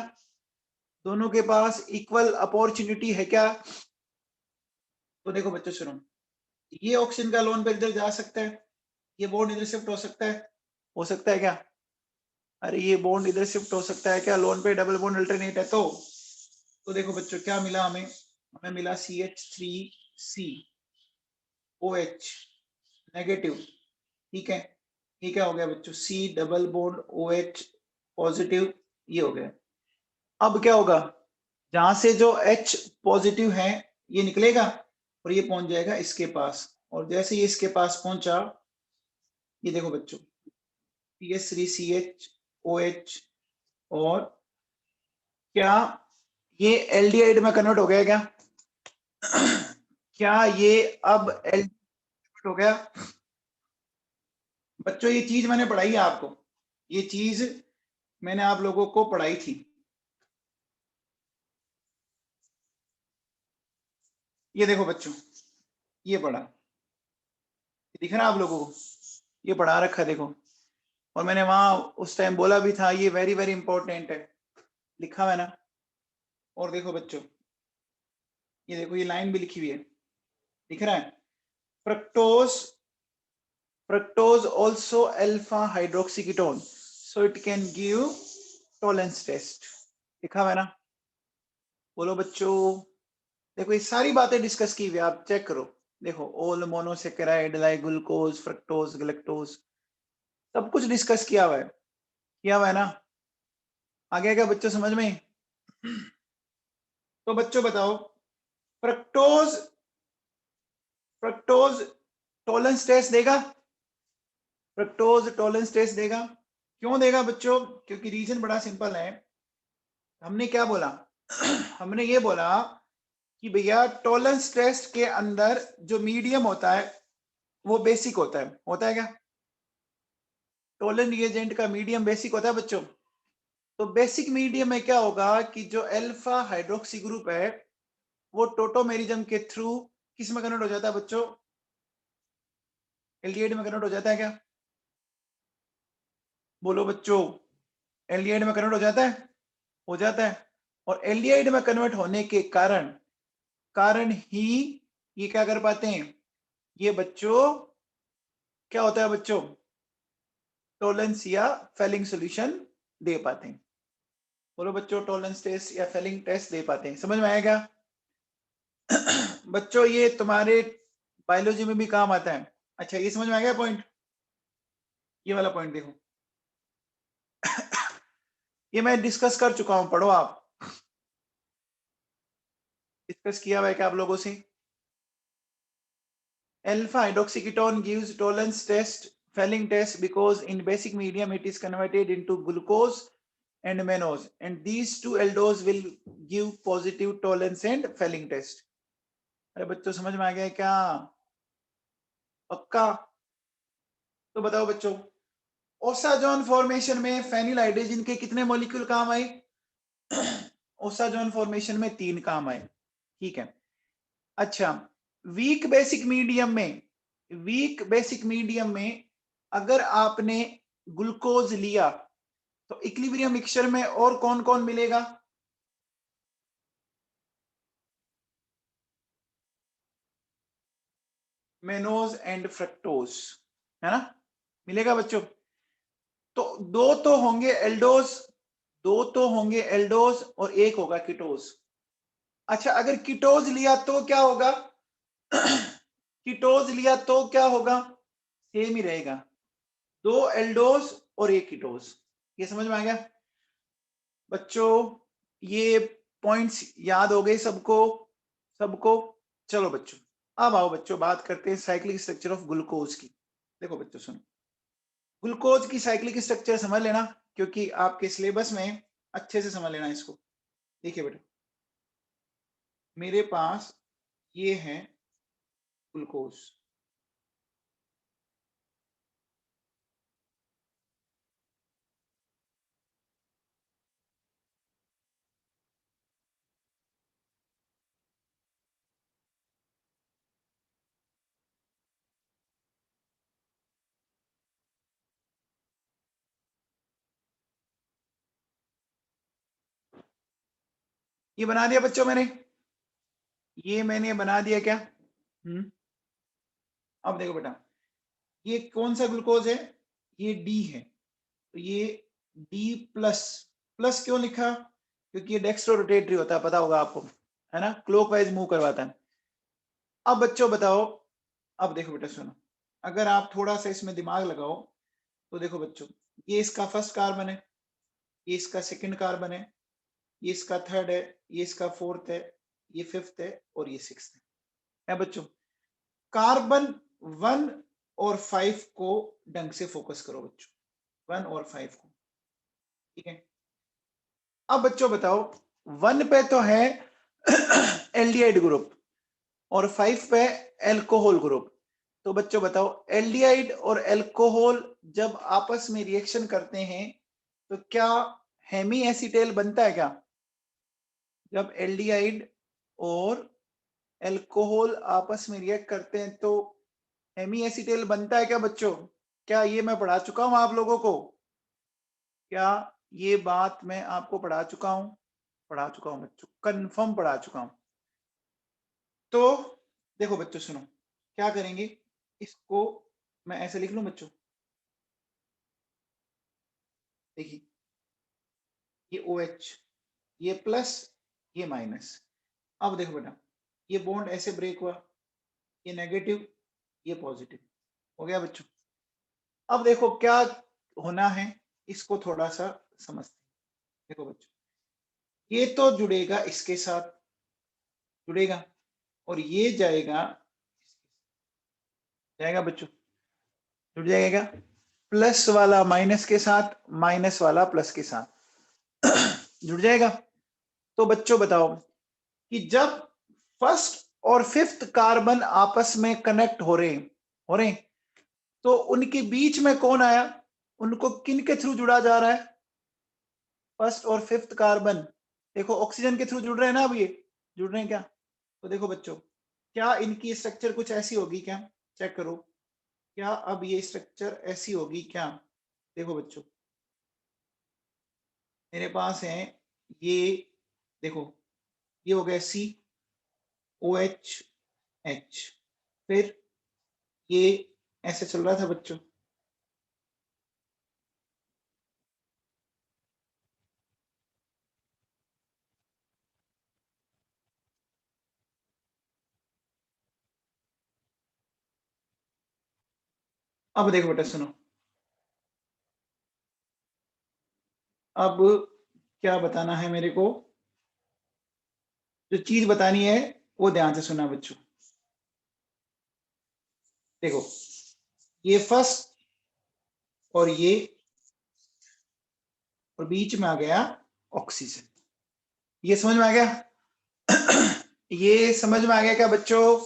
दोनों के पास इक्वल अपॉर्चुनिटी है क्या? तो देखो बच्चों सुनो, ये ऑक्सीजन का लोन पेयर इधर जा सकता है, ये बॉन्ड इधर शिफ्ट हो सकता है, हो सकता है क्या? अरे ये बॉन्ड इधर शिफ्ट हो सकता है क्या? लोन पे डबल बॉन्ड अल्टरनेट है तो देखो बच्चों क्या मिला हमें? हमें मिला CH3COH नेगेटिव, ठीक है। ये क्या हो गया बच्चों? C double bond OH positive, ये हो गया। अब क्या होगा? जहां से जो H पॉजिटिव है ये निकलेगा और ये पहुंच जाएगा इसके पास, और जैसे ये इसके पास पहुंचा, ये देखो बच्चों CH3CHOH, और क्या ये एल्डिहाइड में कन्वर्ट हो गया क्या? क्या ये अब एल्डिहाइड हो गया? बच्चों ये चीज मैंने पढ़ाई है आपको, ये चीज मैंने आप लोगों को पढ़ाई थी। ये देखो बच्चों, ये पढ़ा, दिख रहा है आप लोगों को? ये पढ़ा रखा है देखो, और मैंने वहां उस टाइम बोला भी था ये वेरी वेरी इंपॉर्टेंट है, लिखा हुआ है ना। और देखो बच्चों, ये देखो ये लाइन भी लिखी हुई है, दिख रहा है? Fructose, fructose also alpha hydroxy ketone, so it can give tolerance test, लिखा हुआ है ना? बोलो बच्चों, देखो ये सारी बातें डिस्कस की हुई, आप चेक करो, देखो all monosaccharide like glucose, fructose, galactose, सब कुछ डिस्कस किया हुआ है ना? आ गया क्या बच्चों समझ में? तो बच्चों बताओ, फ्रक्टोज, फ्रक्टोज टॉलरेंस टेस्ट देगा? फ्रक्टोज टॉलरेंस टेस्ट देगा? क्यों देगा बच्चों? क्योंकि रीजन बड़ा सिंपल है। हमने क्या बोला? हमने ये बोला कि भैया टॉलरेंस टेस्ट के अंदर जो मीडियम होता है वो बेसिक होता है क्या? टॉलरेंस रिएजेंट का मीडियम बेसिक होता है बच्चों, तो बेसिक मीडियम में क्या होगा कि जो अल्फा हाइड्रोक्सी ग्रुप है वो टोटोमेरिज्म के थ्रू किस में कन्वर्ट हो जाता है बच्चों? एल्डिहाइड में कन्वर्ट हो जाता है क्या? बोलो बच्चों, एल्डिहाइड में कन्वर्ट हो जाता है? हो जाता है। और एल्डिहाइड में कन्वर्ट होने के कारण ही ये क्या कर पाते हैं, ये बच्चों क्या होता है बच्चों, टॉलरेंस या फेलिंग सॉल्यूशन दे पाते हैं। बोलो बच्चों, टॉलरेंस टेस्ट या फेलिंग टेस्ट दे पाते हैं। समझ में आया क्या? बच्चों ये तुम्हारे बायोलॉजी में भी काम आता है। अच्छा, ये समझ में आ गया पॉइंट? ये वाला पॉइंट देखो, ये मैं डिस्कस कर चुका हूं, पढ़ो आप। डिस्कस किया हुआ है क्या आप लोगों से? Alpha hydroxyketone gives tolerance test, Fehling test, because in basic medium it is converted into glucose and mannose, and these two aldose will give positive tolerance and Fehling test. अरे बच्चों समझ में आ गया क्या? पक्का? तो बताओ बच्चों, ओसाजोन फॉर्मेशन में फेनिल हाइड्रोजन के कितने मॉलिक्यूल काम आए? ओसाजोन फॉर्मेशन में 3 काम आए। ठीक है। अच्छा, वीक बेसिक मीडियम में अगर आपने ग्लूकोज लिया तो इक्विलिब्रियम मिक्सचर में और कौन कौन मिलेगा? मेनोज एंड फ्रक्टोज, है ना? मिलेगा बच्चों। तो दो तो होंगे एल्डोज और एक होगा कीटोज। अच्छा, अगर कीटोज लिया तो क्या होगा? कीटोज लिया तो क्या होगा? सेम ही रहेगा, 2 एल्डोज और एक कीटोज। ये समझ में आ गया बच्चों? ये पॉइंट्स याद हो गए सबको? चलो बच्चों, अब आओ बच्चों, बात करते हैं साइक्लिक स्ट्रक्चर ऑफ ग्लूकोज की। देखो बच्चों सुनो, ग्लूकोज की साइक्लिक स्ट्रक्चर समझ लेना, क्योंकि आपके सिलेबस में अच्छे से समझ लेना इसको। देखिए बेटा, मेरे पास ये है ग्लूकोज, ये बना दिया बच्चों मैंने, ये मैंने बना दिया क्या? अब देखो बेटा, ये कौन सा ग्लूकोज है? ये डी है, तो ये डी प्लस। प्लस क्यों लिखा? क्योंकि ये डेक्स्ट्रो रोटेटरी होता है, पता होगा आपको, है ना? क्लॉकवाइज मूव करवाता है। अब बच्चों बताओ, अब देखो बेटा सुनो, अगर आप थोड़ा सा इसमें दिमाग लगाओ तो देखो बच्चों, ये इसका फर्स्ट कार्बन है, ये इसका सेकंड कार्बन है, ये इसका थर्ड है, ये इसका फोर्थ है, ये फिफ्थ है और ये सिक्स्थ है बच्चों। कार्बन 1 और 5 को ढंग से फोकस करो बच्चों, 1 और 5 को। ठीक है, अब बच्चों बताओ, 1 पे तो है एल्डिहाइड ग्रुप और 5 पे एल्कोहल ग्रुप। तो बच्चों बताओ, एल्डिहाइड और एल्कोहल जब आपस में रिएक्शन करते हैं तो क्या हेमी एसिटेल बनता है क्या? जब एल्डिहाइड और एल्कोहल आपस में रिएक्ट करते हैं तो हेमी एसिटेल बनता है क्या बच्चों? क्या ये मैं पढ़ा चुका हूं आप लोगों को? क्या ये बात मैं आपको पढ़ा चुका हूं? पढ़ा चुका हूं बच्चों, कंफर्म पढ़ा चुका हूं। तो देखो बच्चों सुनो, क्या करेंगे, इसको मैं ऐसे लिख लूं बच्चों, देखिए, ये OH, ये प्लस, ये माइनस। अब देखो बेटा, ये बॉन्ड ऐसे ब्रेक हुआ, ये नेगेटिव, ये पॉजिटिव हो गया बच्चों। अब देखो क्या होना है, इसको थोड़ा सा समझते हैं। देखो बच्चों, ये तो जुड़ेगा इसके साथ, जुड़ेगा, और ये जाएगा बच्चों, जुड़ जाएगा, प्लस वाला माइनस के साथ, माइनस वाला प्लस के साथ जुड़ जाएगा। तो बच्चों बताओ कि जब फर्स्ट और फिफ्थ कार्बन आपस में कनेक्ट हो रहे तो उनके बीच में कौन आया? उनको किन के थ्रू जुड़ा जा रहा है? फर्स्ट और फिफ्थ कार्बन देखो ऑक्सीजन के थ्रू जुड़ रहे हैं ना, अब ये जुड़ रहे हैं क्या? तो देखो बच्चों, क्या इनकी स्ट्रक्चर कुछ ऐसी होगी क्या? चेक करो, क्या अब ये स्ट्रक्चर ऐसी होगी क्या? देखो बच्चों, मेरे पास है ये, देखो ये हो गया COH, फिर ये ऐसे चल रहा था बच्चों, अब देखो बेटा सुनो, अब क्या बताना है मेरे को, जो चीज बतानी है वो ध्यान से सुना बच्चों। देखो ये फर्स्ट और ये, और बीच में आ गया ऑक्सीजन, ये समझ में आ गया? ये समझ में आ गया क्या बच्चों?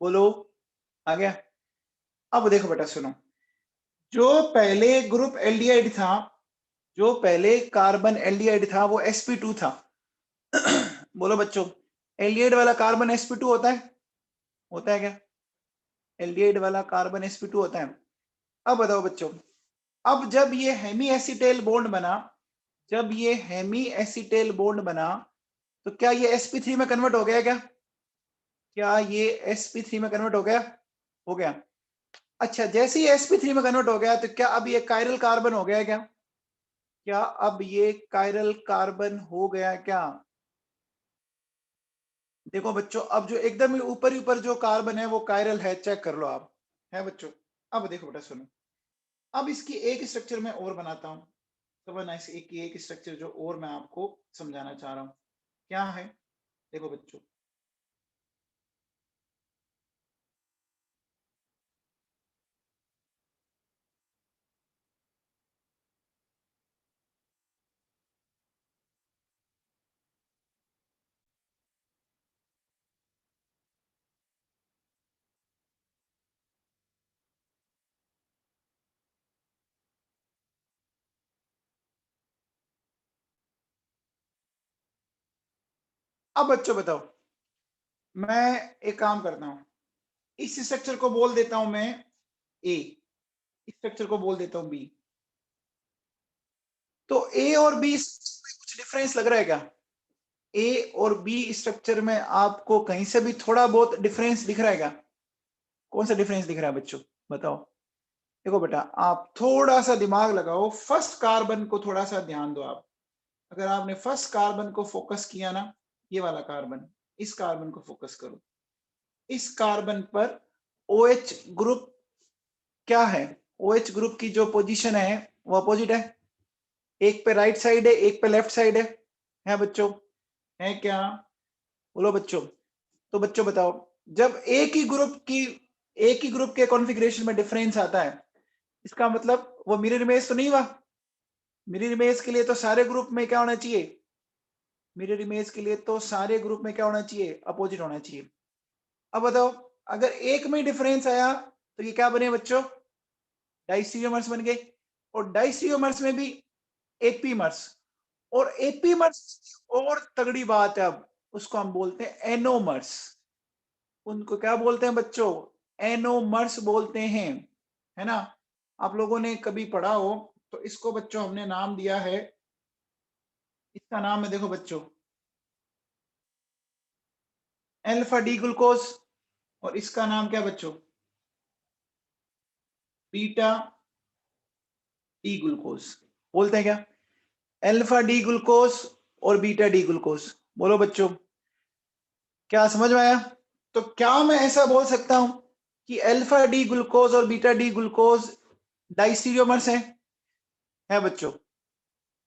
बोलो, आ गया? अब देखो बेटा सुनो, जो पहले ग्रुप एल्डिहाइड था, जो पहले कार्बन एल्डिहाइड था वो sp2 था। बोलो बच्चों, एल्डिहाइड वाला कार्बन sp2 होता है? होता है क्या? एल्डिहाइड वाला कार्बन sp2 होता है। अब बताओ बच्चों, अब जब ये हेमी एसिटेल बॉन्ड बना, जब ये हेमी एसिटेल बॉन्ड बना, तो क्या ये sp3 में कन्वर्ट हो गया क्या? क्या ये sp3 में कन्वर्ट हो गया? हो गया। अच्छा, जैसे ही sp3 में कन्वर्ट हो गया, तो क्या अब ये कायरल कार्बन हो गया क्या? क्या अब ये कायरल कार्बन हो गया क्या? देखो बच्चों, अब जो एकदम ही ऊपर जो कार्बन है वो कायरल है, चेक कर लो आप, है बच्चों? अब देखो बेटा सुनो, अब इसकी एक स्ट्रक्चर मैं और बनाता हूं, तो बना इस एक स्ट्रक्चर जो और मैं आपको समझाना चाह रहा हूं, क्या है? देखो बच्चों, अब बच्चों बताओ, मैं एक काम करता हूं, इस स्ट्रक्चर को बोल देता हूं मैं ए, इस स्ट्रक्चर को बोल देता हूं बी। तो ए और बी में कुछ डिफरेंस लग रहा है क्या? ए और बी स्ट्रक्चर में आपको कहीं से भी थोड़ा बहुत डिफरेंस दिख रहा है क्या? कौन सा डिफरेंस दिख रहा है बच्चों, बताओ? देखो बेटा, आप थोड़ा सा दिमाग लगाओ, फर्स्ट कार्बन को थोड़ा सा ध्यान दो आप। अगर आपने फर्स्ट कार्बन को फोकस किया ना, ये वाला कार्बन, इस कार्बन को फोकस करो, इस कार्बन पर OH ग्रुप क्या है? OH ग्रुप की जो पोजीशन है वो अपोजिट है, एक पे राइट साइड है, एक पे लेफ्ट साइड है बच्चों? है क्या? बोलो बच्चों। तो बच्चों बताओ, जब एक ही ग्रुप के कॉन्फ़िगरेशन में डिफरेंस आता है, इसका मतलब वो मिरर इमेज तो नहीं हुआ? मिरर इमेज के लिए तो सारे ग्रुप में क्या होना चाहिए? मिरर इमेज के लिए तो सारे ग्रुप में क्या होना चाहिए? अपोजिट होना चाहिए। अब बताओ, अगर एक में डिफरेंस आया तो ये क्या बने बच्चों? डाइस्टीरियोमर्स बन गए, और डाइस्टीरियोमर्स में भी एपीमर्स, और एपीमर्स और तगड़ी बात है, अब उसको हम बोलते हैं एनोमर्स। उनको क्या बोलते हैं बच्चों? एनोमर्स बोलते हैं, है ना? आप लोगों ने कभी पढ़ा हो तो इसको बच्चों हमने नाम दिया है, इसका नाम है, देखो बच्चों, अल्फा डी ग्लूकोज, और इसका नाम क्या बच्चों? Beta D glucose. बोलते हैं क्या? अल्फा डी ग्लूकोज और बीटा डी ग्लूकोज। बोलो बच्चों, क्या समझ में आया? तो क्या मैं ऐसा बोल सकता हूं कि अल्फा डी ग्लूकोज और बीटा डी ग्लूकोज डाइस्टीरियोमर्स है बच्चों?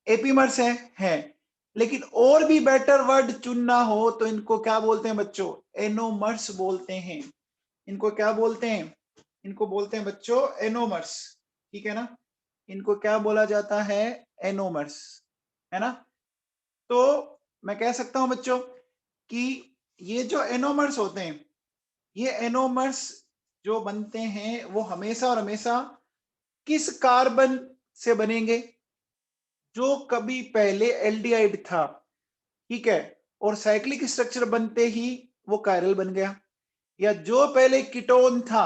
एपीमर्स है। लेकिन और भी बेटर वर्ड चुनना हो तो इनको क्या बोलते हैं बच्चों? एनोमर्स बोलते हैं। इनको क्या बोलते हैं? इनको बोलते हैं बच्चों एनोमर्स, ठीक है ना? इनको क्या बोला जाता है? एनोमर्स, है ना? तो मैं कह सकता हूं बच्चों कि ये जो एनोमर्स होते हैं, ये एनोमर्स जो बनते हैं वो हमेशा और हमेशा किस कार्बन से बनेंगे? जो कभी पहले एल्डिहाइड था, ठीक है, और साइक्लिक स्ट्रक्चर बनते ही वो कायरल बन गया, या जो पहले कीटोन था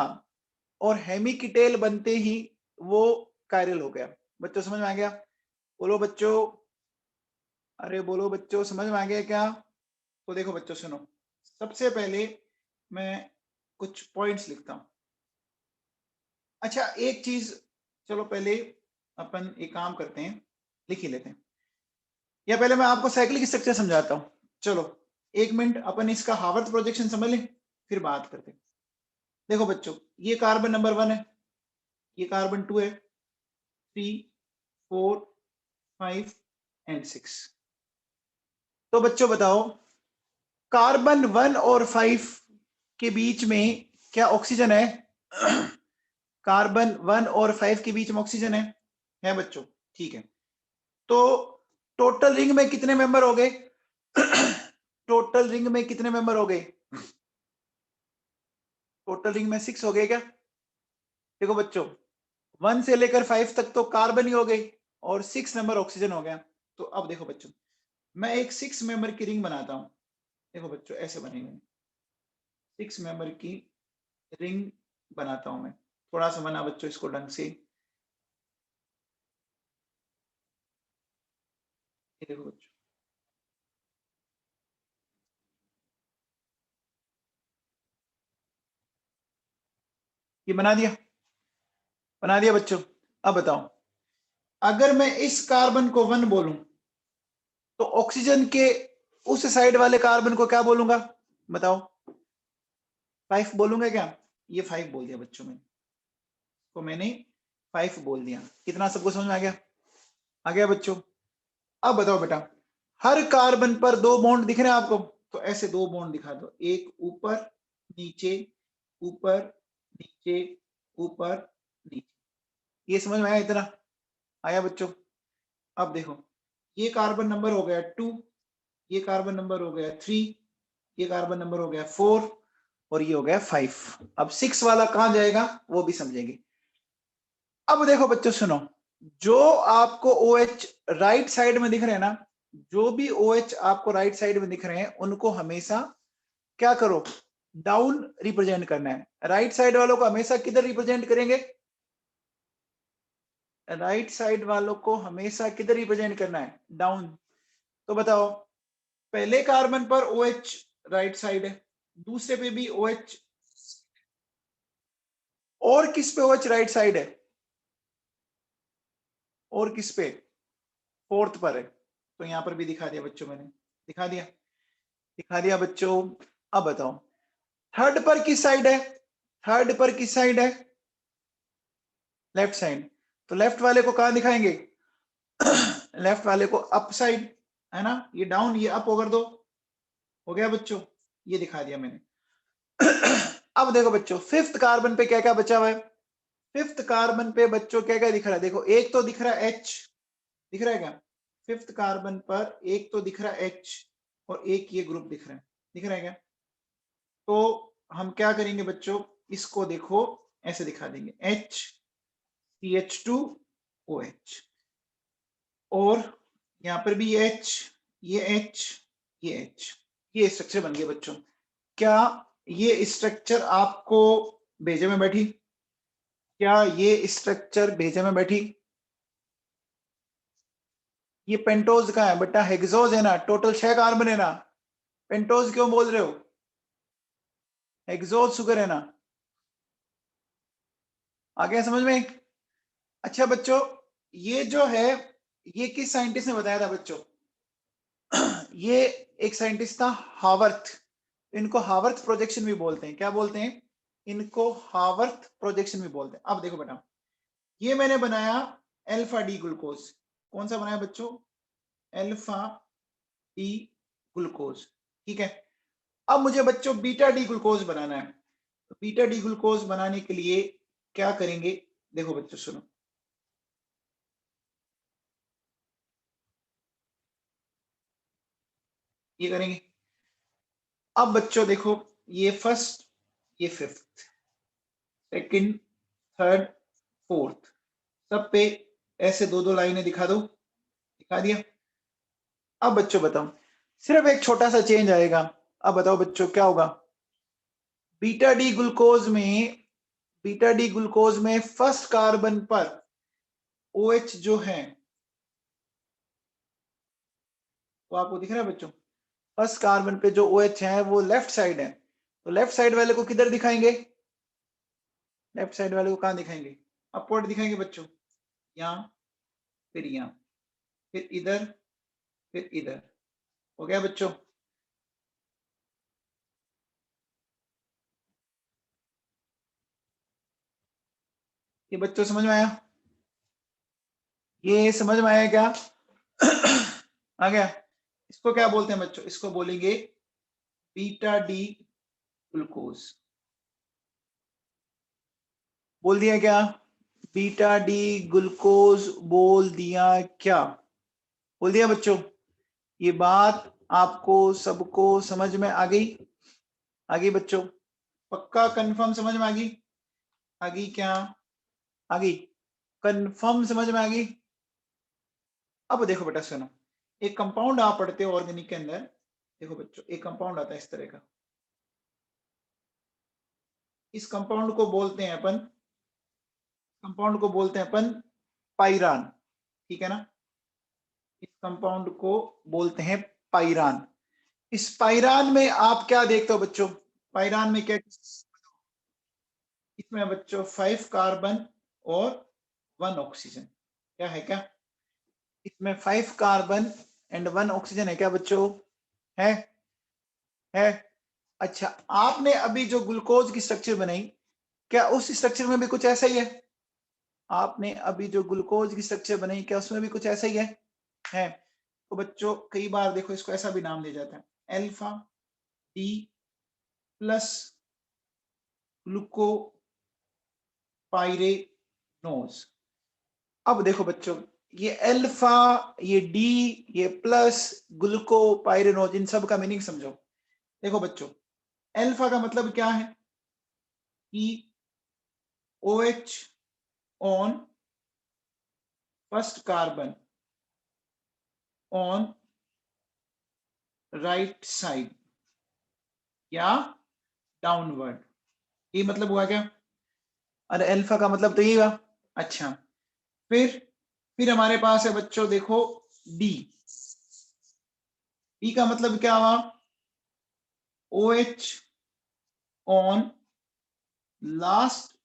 और हेमिकीटेल बनते ही वो कायरल हो गया। बच्चों समझ में आ गया? बोलो बच्चों, अरे बोलो बच्चों, समझ में आ गया क्या? तो देखो बच्चों सुनो, सबसे पहले मैं कुछ पॉइंट्स लिखता हूं। अच्छा एक चीज, चलो पहले अपन एक काम करते हैं, लिख ही लेते हैं, या पहले मैं आपको साइक्लिक स्ट्रक्चर समझाता हूं। चलो एक मिनट, अपन इसका हावर्थ प्रोजेक्शन समझ लें, फिर बात करते हैं। देखो बच्चों, ये कार्बन नंबर 1 है, ये कार्बन 2 है, 3, 4, 5 एंड 6। तो बच्चों बताओ, कार्बन 1 और 5 के बीच में क्या ऑक्सीजन है? कार्बन 1 और 5 के बीच में ऑक्सीजन है बच्चों, ठीक है। तो टोटल रिंग में कितने मेंबर हो गए? टोटल रिंग में कितने मेंबर हो गए? टोटल रिंग में 6 हो गए क्या? देखो बच्चों, 1 से लेकर 5 तक तो कार्बन ही हो गई और 6 नंबर ऑक्सीजन हो गया। तो अब देखो बच्चों, मैं एक 6 मेंबर की रिंग बनाता हूं। देखो बच्चों ऐसे बनेगी 6 मेंबर की रिंग बनाता हूं मैं। थोड़ा सा बना बच्चों इसको ढंग से। ये देखो बच्चों, ये बना दिया, बना दिया बच्चों। अब बताओ, अगर मैं इस कार्बन को 1 बोलूं तो ऑक्सीजन के उस साइड वाले कार्बन को क्या बोलूंगा? बताओ, 5 बोलूंगा क्या? ये 5 बोल दिया बच्चों मैंने, तो मैंने 5 बोल दिया। कितना सबको समझ में आ गया? आ गया बच्चों? अब बताओ बेटा, हर कार्बन पर 2 बॉन्ड दिख रहे हैं आपको, तो ऐसे 2 बॉन्ड दिखा दो, एक ऊपर नीचे, ऊपर नीचे, ऊपर नीचे। ये समझ में आया? इतना आया बच्चों? अब देखो, ये कार्बन नंबर हो गया 2, ये कार्बन नंबर हो गया 3, ये कार्बन नंबर हो गया 4 और ये हो गया 5। अब 6 वाला कहां जाएगा वो भी समझेंगे। अब देखो बच्चों सुनो, जो आपको OH राइट साइड में दिख रहे हैं ना, जो भी OH आपको राइट साइड में दिख रहे हैं उनको हमेशा क्या करो? डाउन रिप्रेजेंट करना है। राइट साइड वालों को हमेशा किधर रिप्रेजेंट करेंगे? राइट साइड वालों को हमेशा किधर रिप्रेजेंट करना है? डाउन। तो बताओ, पहले कार्बन पर OH राइट साइड है, दूसरे पे भी OH, और किस पे OH राइट साइड है? और किस पे? 4th पर है। तो यहां पर भी दिखा दिया बच्चों मैंने, दिखा दिया, दिखा दिया बच्चों। अब बताओ, थर्ड पर किस साइड है? थर्ड पर किस साइड है? Left side. तो लेफ्ट वाले को कहां दिखाएंगे? लेफ्ट वाले को अप साइड, है ना? ये डाउन, ये अप कर दो। हो गया बच्चों? ये दिखा दिया मैंने। अब देखो बच्चों, 5th कार्बन पे क्या क्या बचा हुआ है? 5th कार्बन पे बच्चों क्या क्या दिख रहा है? देखो, एक तो दिख रहा है H, दिख रहा है क्या? 5th कार्बन पर एक तो दिख रहा है H और एक ये ग्रुप दिख रहा है, दिख रहा है क्या? तो हम क्या करेंगे बच्चों, इसको देखो ऐसे दिखा देंगे, HCH2OH, और यहां पर भी H, ये H, ये H, ये स्ट्रक्चर बन गया बच्चों। क्या ये स्ट्रक्चर आपको भेजे में बैठी? क्या ये स्ट्रक्चर भेजे में बैठी? ये पेंटोज का है बेटा, हेक्सोज है ना, टोटल 6 कार्बन है ना। पेंटोज क्यों बोल रहे हो? हेक्सोज शुगर है ना। आ गया समझ में? अच्छा बच्चों, ये जो है, ये किस साइंटिस्ट ने बताया था बच्चों? ये एक साइंटिस्ट था, हावर्थ। इनको हावर्थ प्रोजेक्शन भी बोलते हैं। क्या बोलते हैं? इनको हावर्थ प्रोजेक्शन भी बोलते हैं। अब देखो बेटा, ये मैंने बनाया अल्फा डी ग्लूकोज। कौन सा बनाया बच्चों? अल्फा डी ग्लूकोज, ठीक है। अब मुझे बच्चों बीटा डी ग्लूकोज बनाना है। तो बीटा डी ग्लूकोज बनाने के लिए क्या करेंगे? देखो बच्चों सुनो, ये करेंगे। अब बच्चों देखो, ये फर्स्ट, ये 5th, सेकंड, थर्ड, 4th, सब पे ऐसे 2-2 लाइनें दिखा दो, दिखा दिखा दिया। अब बच्चों बताओ, सिर्फ एक छोटा सा चेंज आएगा। अब बताओ बच्चों क्या होगा। बीटा डी ग्लूकोज में फर्स्ट कार्बन पर OH जो है वो आपको दिख रहा है बच्चों। फर्स्ट कार्बन पे जो OH है वो लेफ्ट साइड है, तो लेफ्ट साइड वाले को किधर दिखाएंगे? लेफ्ट साइड वाले को कहां दिखाएंगे? अपवर्ड दिखाएंगे बच्चों, यहाँ, फिर यहाँ, फिर इधर, फिर इधर। हो गया बच्चों? ये बच्चों समझ में आया? ये समझ में आया क्या? आ गया? इसको क्या बोलते हैं बच्चों? इसको बोलेंगे बीटा डी ग्लूकोज। बोल दिया क्या? बीटा डी ग्लूकोज बोल दिया क्या? बोल दिया बच्चों? ये बात आपको सबको समझ में आ गई? आ गई बच्चों? पक्का कंफर्म समझ में आ गई? आ गई क्या? आ गई? कंफर्म समझ में आ गई? अब देखो बेटा सुनो, एक कंपाउंड आप पढ़ते हो ऑर्गेनिक के अंदर। देखो बच्चों, एक कंपाउंड आता है इस तरह का। इस कंपाउंड को बोलते हैं अपन पाइरान। ठीक है ना? इस कंपाउंड को बोलते हैं पाइरान। इस पाइरान में आप क्या देखते हो बच्चों? पाइरान में क्या? इसमें बच्चों 5 कार्बन और 1 ऑक्सीजन। क्या है क्या? इसमें 5 कार्बन एंड 1 ऑक्सीजन है क्या बच्चों? है? है? अच्छा, आपने अभी जो ग्लूकोज की स्ट्रक्चर बनाई, क्या उस स्ट्रक्चर में भी कुछ ऐसा ही है? आपने अभी जो ग्लूकोज की स्ट्रक्चर बनाई, क्या उसमें भी कुछ ऐसा ही है? तो बच्चों कई बार देखो इसको ऐसा भी नाम दिया जाता है, अल्फा डी प्लस ग्लूको पाइरेनोज। अब देखो बच्चों, ये अल्फा, ये डी, ये प्लस, ग्लूको पाइरेनोज, इन सब का मीनिंग समझो। देखो बच्चों, अल्फा का मतलब क्या है? कि OH on first carbon on right side या डाउनवर्ड। ये मतलब हुआ क्या? अरे अल्फा का मतलब तो ये हुआ। अच्छा, फिर हमारे पास है बच्चों, देखो डी। डी का मतलब क्या हुआ? OH on last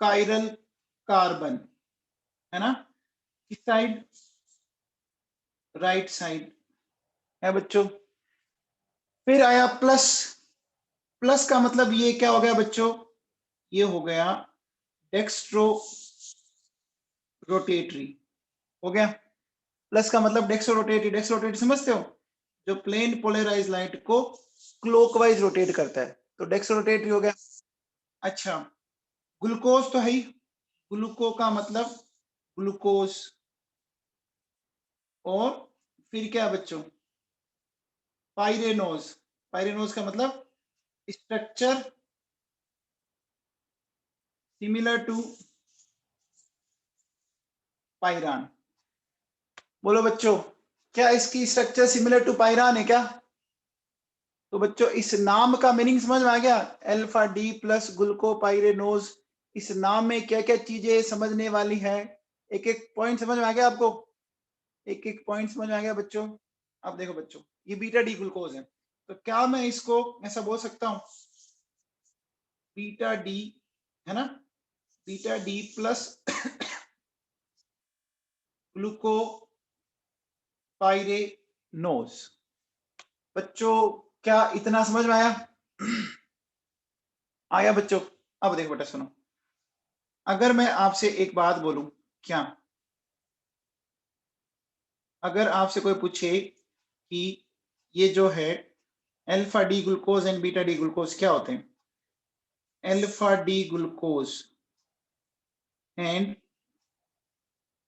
chiral carbon, है ना? किस साइड? राइट साइड है बच्चों। फिर आया प्लस। प्लस का मतलब ये क्या हो गया बच्चों? ये हो गया डेक्स्ट्रो रोटेटरी। हो गया? प्लस का मतलब डेक्स्ट्रो रोटेटरी। डेक्स्ट्रो रोटेटरी समझते हो? जो प्लेन पोलराइज लाइट को क्लॉकवाइज रोटेट करता है, तो डेक्स्ट्रो रोटेटरी हो गया। अच्छा, ग्लूकोज तो है ही। ग्लूको का मतलब ग्लूकोज, और फिर क्या बच्चों? पाइरेनोज। पाइरेनोज का मतलब स्ट्रक्चर सिमिलर टू पाइरान। बोलो बच्चों, क्या इसकी स्ट्रक्चर सिमिलर टू पाइरान है क्या? तो बच्चों इस नाम का मीनिंग समझ में आ गया? अल्फा डी प्लस ग्लूको पाइरेनोज, इस नाम में क्या क्या चीजें समझने वाली है? एक एक पॉइंट समझ में आ गया आपको? एक एक पॉइंट समझ में आ गया बच्चों? अब देखो बच्चों, ये बीटा डी ग्लूकोज है, तो क्या मैं इसको ऐसा बोल सकता हूं, बीटा डी, है ना, बीटा डी प्लस ग्लूको पाइरेनोज। बच्चों क्या इतना समझ में आया? आया बच्चों? अब देखो बेटा सुनो, अगर मैं आपसे एक बात बोलूं, क्या अगर आपसे कोई पूछे कि ये जो है alpha D glucose and beta D glucose क्या होते हैं? Alpha D glucose and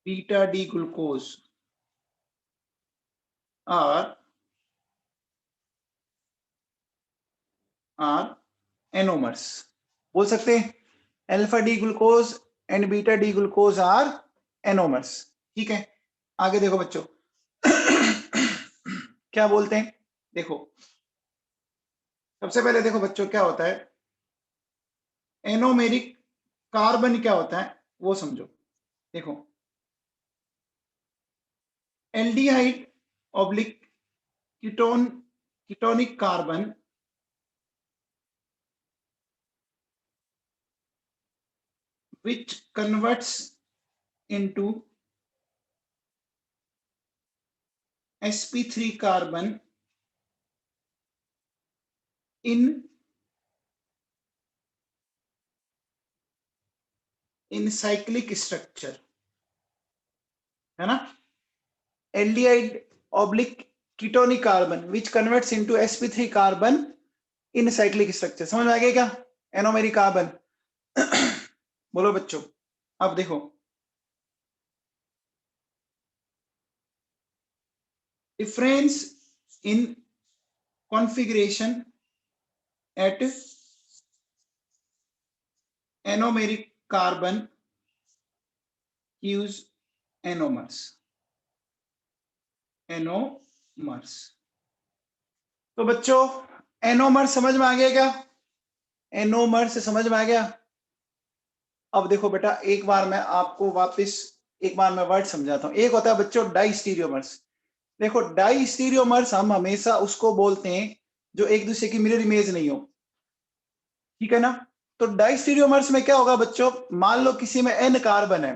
beta D glucose are anomers. बोल सकते हैं alpha D glucose and beta D glucose are anomers. ठीक है? आगे देखो बच्चों क्या बोलते हैं, देखो सबसे पहले देखो बच्चों क्या होता है, एनोमेरिक कार्बन क्या होता है वो समझो। देखो aldehyde oblique ketonic carbon which converts into sp3 carbon in cyclic structure, है ना। Aldehyde oblique ketonic carbon which converts into sp3 carbon in cyclic structure, समझ में आ गया क्या, एनोमेरिक कार्बन। बोलो बच्चों, अब देखो difference in configuration at anomeric carbon use anomers, anomers. तो बच्चों एनोमर्स समझ में आ गया क्या, एनोमर्स समझ में आ गया। अब देखो बेटा एक बार मैं आपको वापस एक बार मैं वर्ड समझाता हूं। एक होता है बच्चों डाइस्टीरियोमर्स। देखो डाइस्टीरियोमर्स हम हमेशा उसको बोलते हैं जो एक दूसरे की मिरर इमेज नहीं हो, ठीक है ना। तो डाइस्टीरियोमर्स में क्या होगा बच्चों, मान लो किसी में n कार्बन है,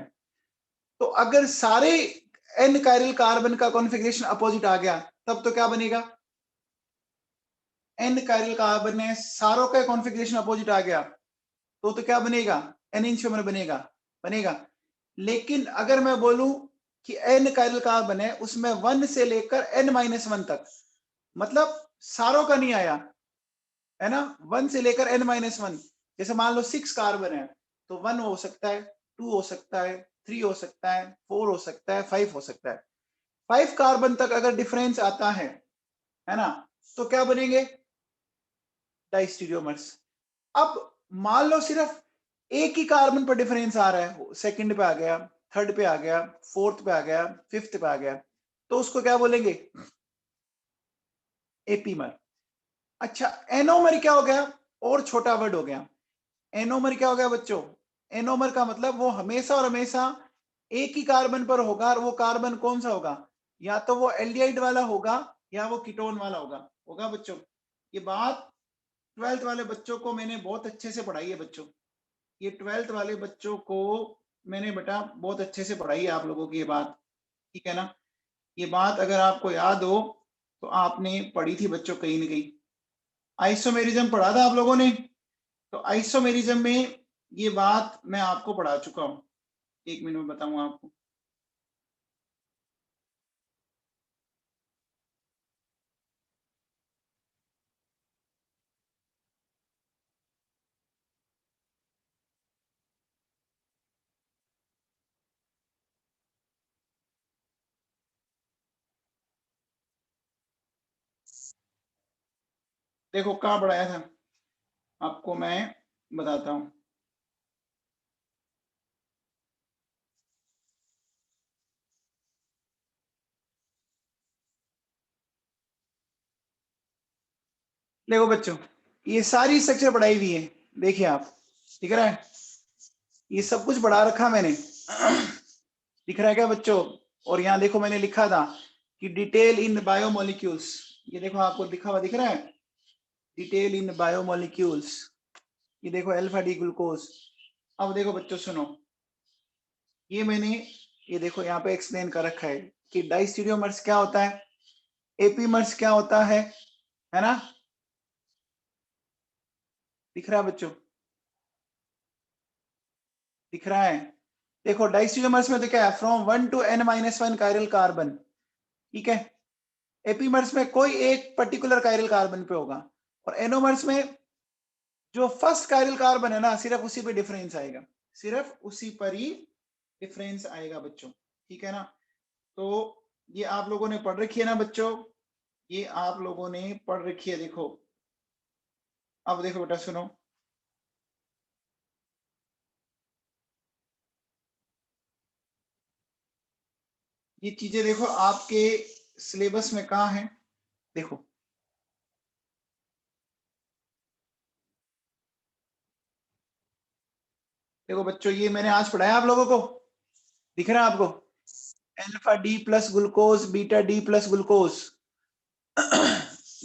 तो अगर सारे n कायरल कार्बन का कॉन्फ़िगरेशन अपोजिट आ गया तब तो क्या बनेगा, n कायरल कार्बन है सारों का कॉन्फ़िगरेशन अपोजिट आ गया तो क्या बनेगा, n इंशोमर बनेगा, बनेगा। लेकिन अगर मैं बोलूं कि n कायरल कार्बन है उसमें 1 से लेकर n-1 तक, मतलब सारों का नहीं आया, है ना, 1 से लेकर n-1। जैसे मान लो 6 कार्बन है तो 1 हो सकता है, 2 हो सकता है, 3 हो सकता है, 4 हो सकता है, 5 हो सकता है। 5 कार्बन तक अगर डिफरेंस आता है ना, तो क्या बनेंगे, डाइस्टीरियोमर्स। अब मान लो सिर्फ एक ही कार्बन पर डिफरेंस आ रहा है, सेकंड पे आ गया, थर्ड पे आ गया, फोर्थ पे आ गया, फिफ्थ पे आ गया, तो उसको क्या बोलेंगे, एपीमर। अच्छा एनोमर क्या हो गया, और छोटा वर्ड हो गया। एनोमर क्या हो गया बच्चों, एनोमर का मतलब वो हमेशा और हमेशा एक ही कार्बन पर होगा, और वो कार्बन कौन सा होगा, या तो वो एल्डिहाइड वाला होगा या वो कीटोन वाला होगा, होगा बच्चों। ये बात 12th वाले बच्चों को मैंने बहुत अच्छे से पढ़ाई है बच्चों, ये 12th वाले बच्चों को मैंने बेटा बहुत अच्छे से पढ़ाई है आप लोगों की ये बात, ठीक है ना। ये बात अगर आपको याद हो तो आपने पढ़ी थी बच्चों कहीं ना कहीं, आइसोमेरिज्म पढ़ा था आप लोगों ने। तो आइसोमेरिज्म में ये बात मैं आपको पढ़ा चुका हूं, एक मिनट में बताऊंगा आपको। देखो कहाँ पढ़ाया था आपको, मैं बताता हूँ। देखो बच्चों ये सारी स्ट्रक्चर पढ़ाई हुई है, देखिए आप, दिख रहा है, ये सब कुछ पढ़ा रखा मैंने, दिख रहा है क्या बच्चों। और यहाँ देखो मैंने लिखा था कि डिटेल इन बायोमोलिक्यूल्स, ये देखो आपको लिखा हुआ दिख रहा है, डिटेल इन बायोमोलिक्यूल्स, ये देखो अल्फा डी ग्लूकोज। अब देखो बच्चों सुनो, ये मैंने ये देखो यहाँ पे एक्सप्लेन कर रखा है कि डाइस्टीरियोमर्स क्या होता है, एपीमर्स क्या होता है ना, दिख रहा है बच्चों, दिख रहा है। देखो डाइस्टीरियोमर्स में तो क्या है, from 1 to n-1 chiral carbon, ठीक है। एपीमर्स में कोई एक पर्टिकुलर कायरल कार्बन पे होगा, और एनोमर्स में जो फर्स्ट कायरल कार्बन है ना सिर्फ उसी पे डिफरेंस आएगा, सिर्फ उसी पर ही डिफरेंस आएगा बच्चों, ठीक है ना। तो ये आप लोगों ने पढ़ रखी है ना बच्चों, ये आप लोगों ने पढ़ रखी है, देखो। अब देखो बेटा सुनो, ये चीजें देखो आपके सिलेबस में कहाँ है, देखो देखो बच्चों, ये मैंने आज पढ़ाया आप लोगों को, दिख रहा है आपको? Alpha D plus glucose, beta D plus glucose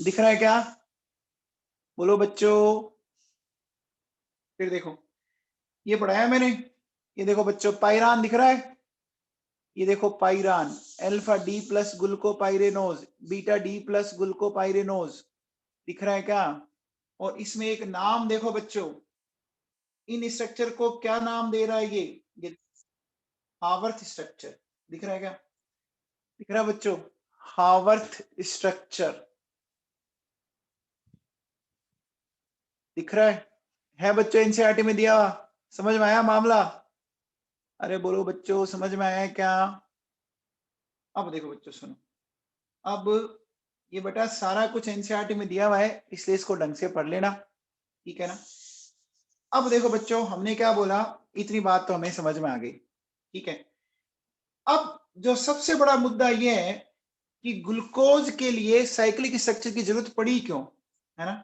दिख रहा है क्या? बोलो बच्चों। फिर देखो, ये पढ़ाया मैंने, ये देखो बच्चों पायरान दिख रहा है, ये देखो pyran, alpha D plus glucopyranose, beta D plus glucopyranose, दिख रहा है क्या? और इसमें एक नाम देखो बच्चों, इन स्ट्रक्चर को क्या नाम दे रहा है? ये हावर्थ स्ट्रक्चर, दिख रहा है क्या? दिख रहा है बच्चों? हावर्थ स्ट्रक्चर दिख रहा है बच्चों? एनसीईआरटी में दिया हुआ, समझ में आया मामला? अरे बोलो बच्चों, समझ में आया क्या? अब देखो बच्चों सुनो, अब ये बेटा सारा कुछ एनसीईआरटी में दिया हुआ है, इसलिए इसको ढंग से पढ़ लेना, ठीक है ना? अब देखो बच्चों, हमने क्या बोला, इतनी बात तो हमें समझ में आ गई, ठीक है? अब जो सबसे बड़ा मुद्दा ये है कि ग्लूकोज के लिए साइक्लिक स्ट्रक्चर की जरूरत पड़ी क्यों, है ना?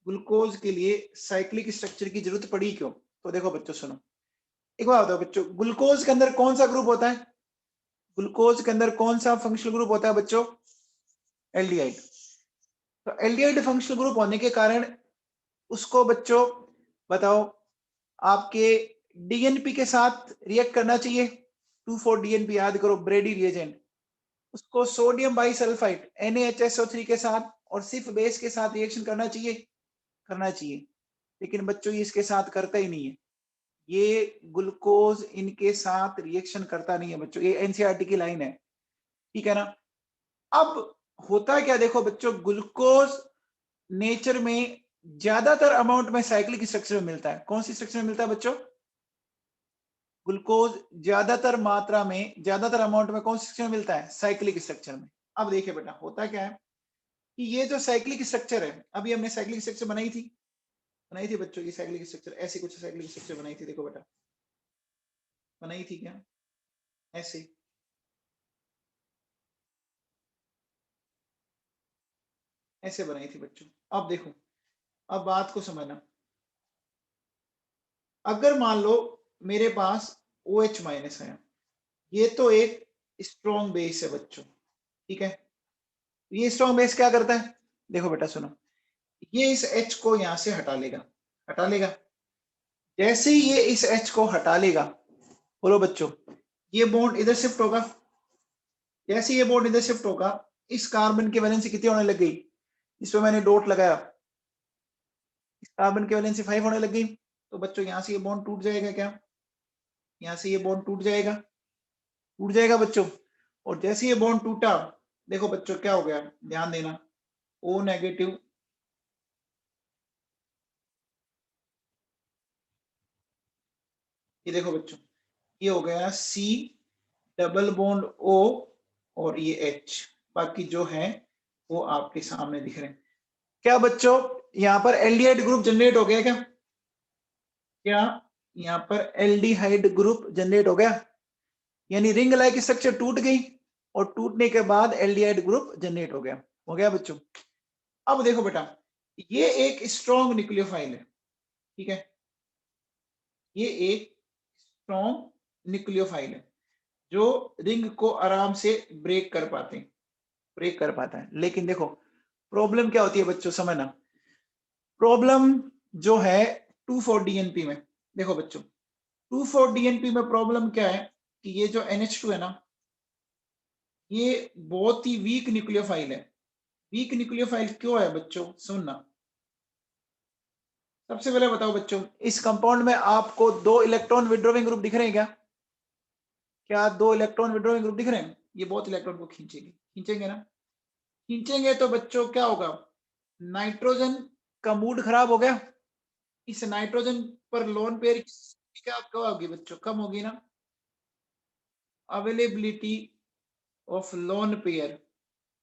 ग्लूकोज के लिए साइक्लिक स्ट्रक्चर की जरूरत पड़ी क्यों? तो देखो बच्चों सुनो, एक बात बताओ बच्चों, ग्लूकोज के अंदर कौन सा ग्रुप होता है? ग्लूकोज के अंदर कौन सा फंक्शनल ग्रुप होता है बच्चों? एल्डिहाइड। तो एल्डिहाइड फंक्शनल ग्रुप होने के कारण उसको बच्चों बताओ आपके डीएनपी के साथ रिएक्ट करना चाहिए, 2,4 डीएनपी, याद करो ब्रेडी रिएजेंट, उसको सोडियम बाइसल्फाइड NaHSO3 के साथ और सिर्फ बेस के साथ रिएक्शन करना चाहिए, करना चाहिए, लेकिन बच्चों ये इसके साथ करता ही नहीं है, ये ग्लूकोज इनके साथ रिएक्शन करता नहीं है बच्चों, ये एनसीईआरटी की लाइन है, ठीक है ना? अब होता है क्या, देखो बच्चों, ग्लूकोज नेचर में ज्यादातर अमाउंट में साइक्लिक स्ट्रक्चर में मिलता है। कौन सी स्ट्रक्चर में मिलता है बच्चों? ग्लूकोज ज्यादातर मात्रा में, ज्यादातर अमाउंट में कौन सी स्ट्रक्चर में मिलता है? साइक्लिक स्ट्रक्चर में। अब देखिए बेटा, होता क्या है कि ये जो साइक्लिक स्ट्रक्चर है, अभी हमने साइक्लिक स्ट्रक्चर बनाई थी बच्चों, की साइक्लिक स्ट्रक्चर ऐसी कुछ साइक्लिक स्ट्रक्चर बनाई थी, देखो बेटा, बनाई थी क्या? ऐसे ऐसे बनाई थी बच्चों। अब देखो, अब बात को समझना, अगर मान लो मेरे पास OH माइनस है, ये तो एक स्ट्रॉन्ग बेस है बच्चों, ठीक है? ये स्ट्रॉन्ग बेस क्या करता है, देखो बेटा सुनो, ये इस H को यहां से हटा लेगा, हटा लेगा, जैसे ही ये इस H को हटा लेगा, बोलो बच्चों, ये बॉन्ड इधर शिफ्ट होगा, जैसे ये बॉन्ड इधर शिफ्ट होगा, इस कार्बन की वैलेंसी कितनी होने लग गई, इस पे मैंने डॉट लगाया, इस कार्बन की वैलेंसी 5 होने लग गई, तो बच्चों यहां से ये बॉन्ड टूट जाएगा क्या? यहां से ये बॉन्ड टूट जाएगा, टूट जाएगा बच्चों, और जैसे ये बॉन्ड टूटा, देखो बच्चों क्या हो गया, ध्यान देना, O नेगेटिव, ये देखो बच्चों, ये हो गया C डबल बॉन्ड O और ये H, बाकी जो है वो आपके सामने दिख रहे हैं। क्या बच्चों यहाँ पर एल्डिहाइड ग्रुप जनरेट हो गया क्या? क्या यहाँ पर एल्डिहाइड ग्रुप जनरेट हो गया? यानी रिंग लाइक स्ट्रक्चर टूट गई और टूटने के बाद एल्डिहाइड ग्रुप जनरेट हो गया बच्चों। अब देखो बेटा, ये एक स्ट्रॉन्ग न्यूक्लियोफाइल है, ठीक है? ये एक स्ट्रॉन्ग न्यूक्लियोफाइल है जो रिंग को आराम से ब्रेक कर पाते हैं, ब्रेक कर पाता है। लेकिन देखो प्रॉब्लम क्या होती है बच्चों, समझना, प्रॉब्लम जो है 2,4 डीएनपी में, देखो बच्चों 2,4 डीएनपी में प्रॉब्लम क्या है कि ये जो NH2 है ना, ये बहुत ही वीक न्यूक्लियोफाइल है। वीक न्यूक्लियोफाइल क्यों है बच्चों, सुनना, सबसे पहले बताओ बच्चों, इस कंपाउंड में आपको 2 इलेक्ट्रॉन विड्रॉइंग ग्रुप दिख रहे हैं क्या? क्या 2 इलेक्ट्रॉन विड्रॉइंग ग्रुप दिख रहे हैं? ये बहुत इलेक्ट्रॉन को खींचेंगे, खींचेंगे ना, खींचेंगे तो बच्चों क्या होगा, नाइट्रोजन का मूड खराब हो गया, इस नाइट्रोजन पर लोन पेयर क्या होगी बच्चों, कम होगी ना, अवेलेबिलिटी ऑफ लोन पेयर,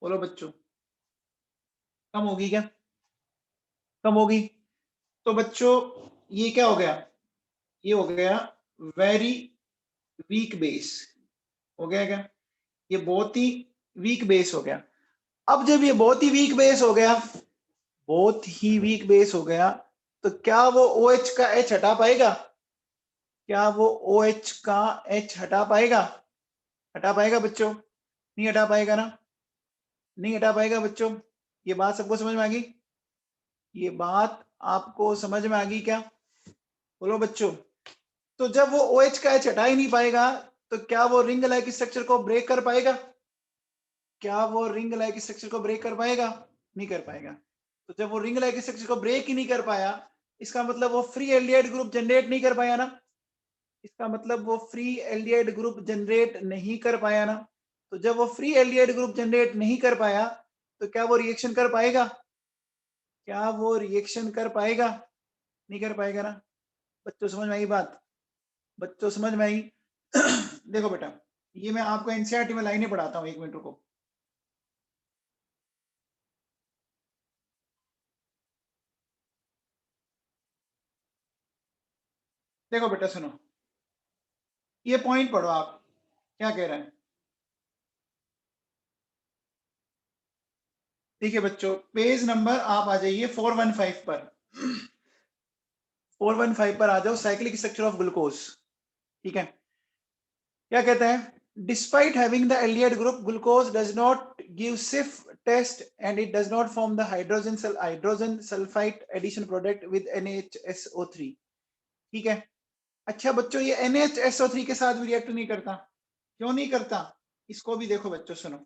बोलो बच्चों, कम होगी क्या? कम होगी। तो बच्चों ये क्या हो गया, ये हो गया वेरी वीक बेस, हो गया क्या? ये बहुत ही वीक बेस हो गया। अब जब ये बहुत ही वीक बेस हो गया, बहुत ही वीक बेस हो गया, तो क्या वो OH का H हटा पाएगा? क्या वो OH का H हटा पाएगा? हटा पाएगा बच्चों? नहीं हटा पाएगा ना? नहीं हटा पाएगा बच्चों। ये बात सबको समझ में आ गई? ये बात आपको समझ में आ गई क्या? बोलो बच्चों। तो जब वो OH का H हटा ही नहीं पाएगा, तो क्या वो रिंग लाइक स्ट्रक्चर को ब्रेक कर पाएगा? क्या वो रिंग लाइक स्ट्रक्चर को ब्रेक कर पाएगा? नहीं कर पाएगा। तो जब वो रिंग लाइक स्ट्रक्चर को ब्रेक ही नहीं कर पाया, इसका मतलब वो फ्री एल्डिहाइड ग्रुप जनरेट नहीं कर पाया ना? इसका मतलब वो फ्री एल्डिहाइड ग्रुप जनरेट नहीं कर पाया ना? तो जब वो फ्री एल्डिहाइड ग्रुप जनरेट नहीं कर पाया, तो क्या वो रिएक्शन कर पाएगा? क्या वो रिएक्शन कर पाएगा? नहीं कर पाएगा ना? बच्चों समझ में आई बात? बच्चों समझ में आई? देखो बेटा, ये मैं आपको एनसीईआरटी में लाइनें पढ़ाता हूँ, 1 मिनट रुको। देखो बेटा सुनो, ये पॉइंट पढ़ो आप, क्या कह रहे हैं। देखिए बच्चों, पेज नंबर आप आ जाइए 415 पर। 415 पर आ जाओ, साइक्लिक स्ट्रक्चर ऑफ ग्लूकोज। ठीक है, क्या कहता है? Despite having the aldehyde group, glucose does not give Schiff test and it does not form the hydrogen sulphide addition product with NHSO3। ठीक है। अच्छा बच्चों, ये NHSO3 के साथ भी रिएक्ट नहीं करता। क्यों नहीं करता? इसको भी देखो बच्चों, सुनो।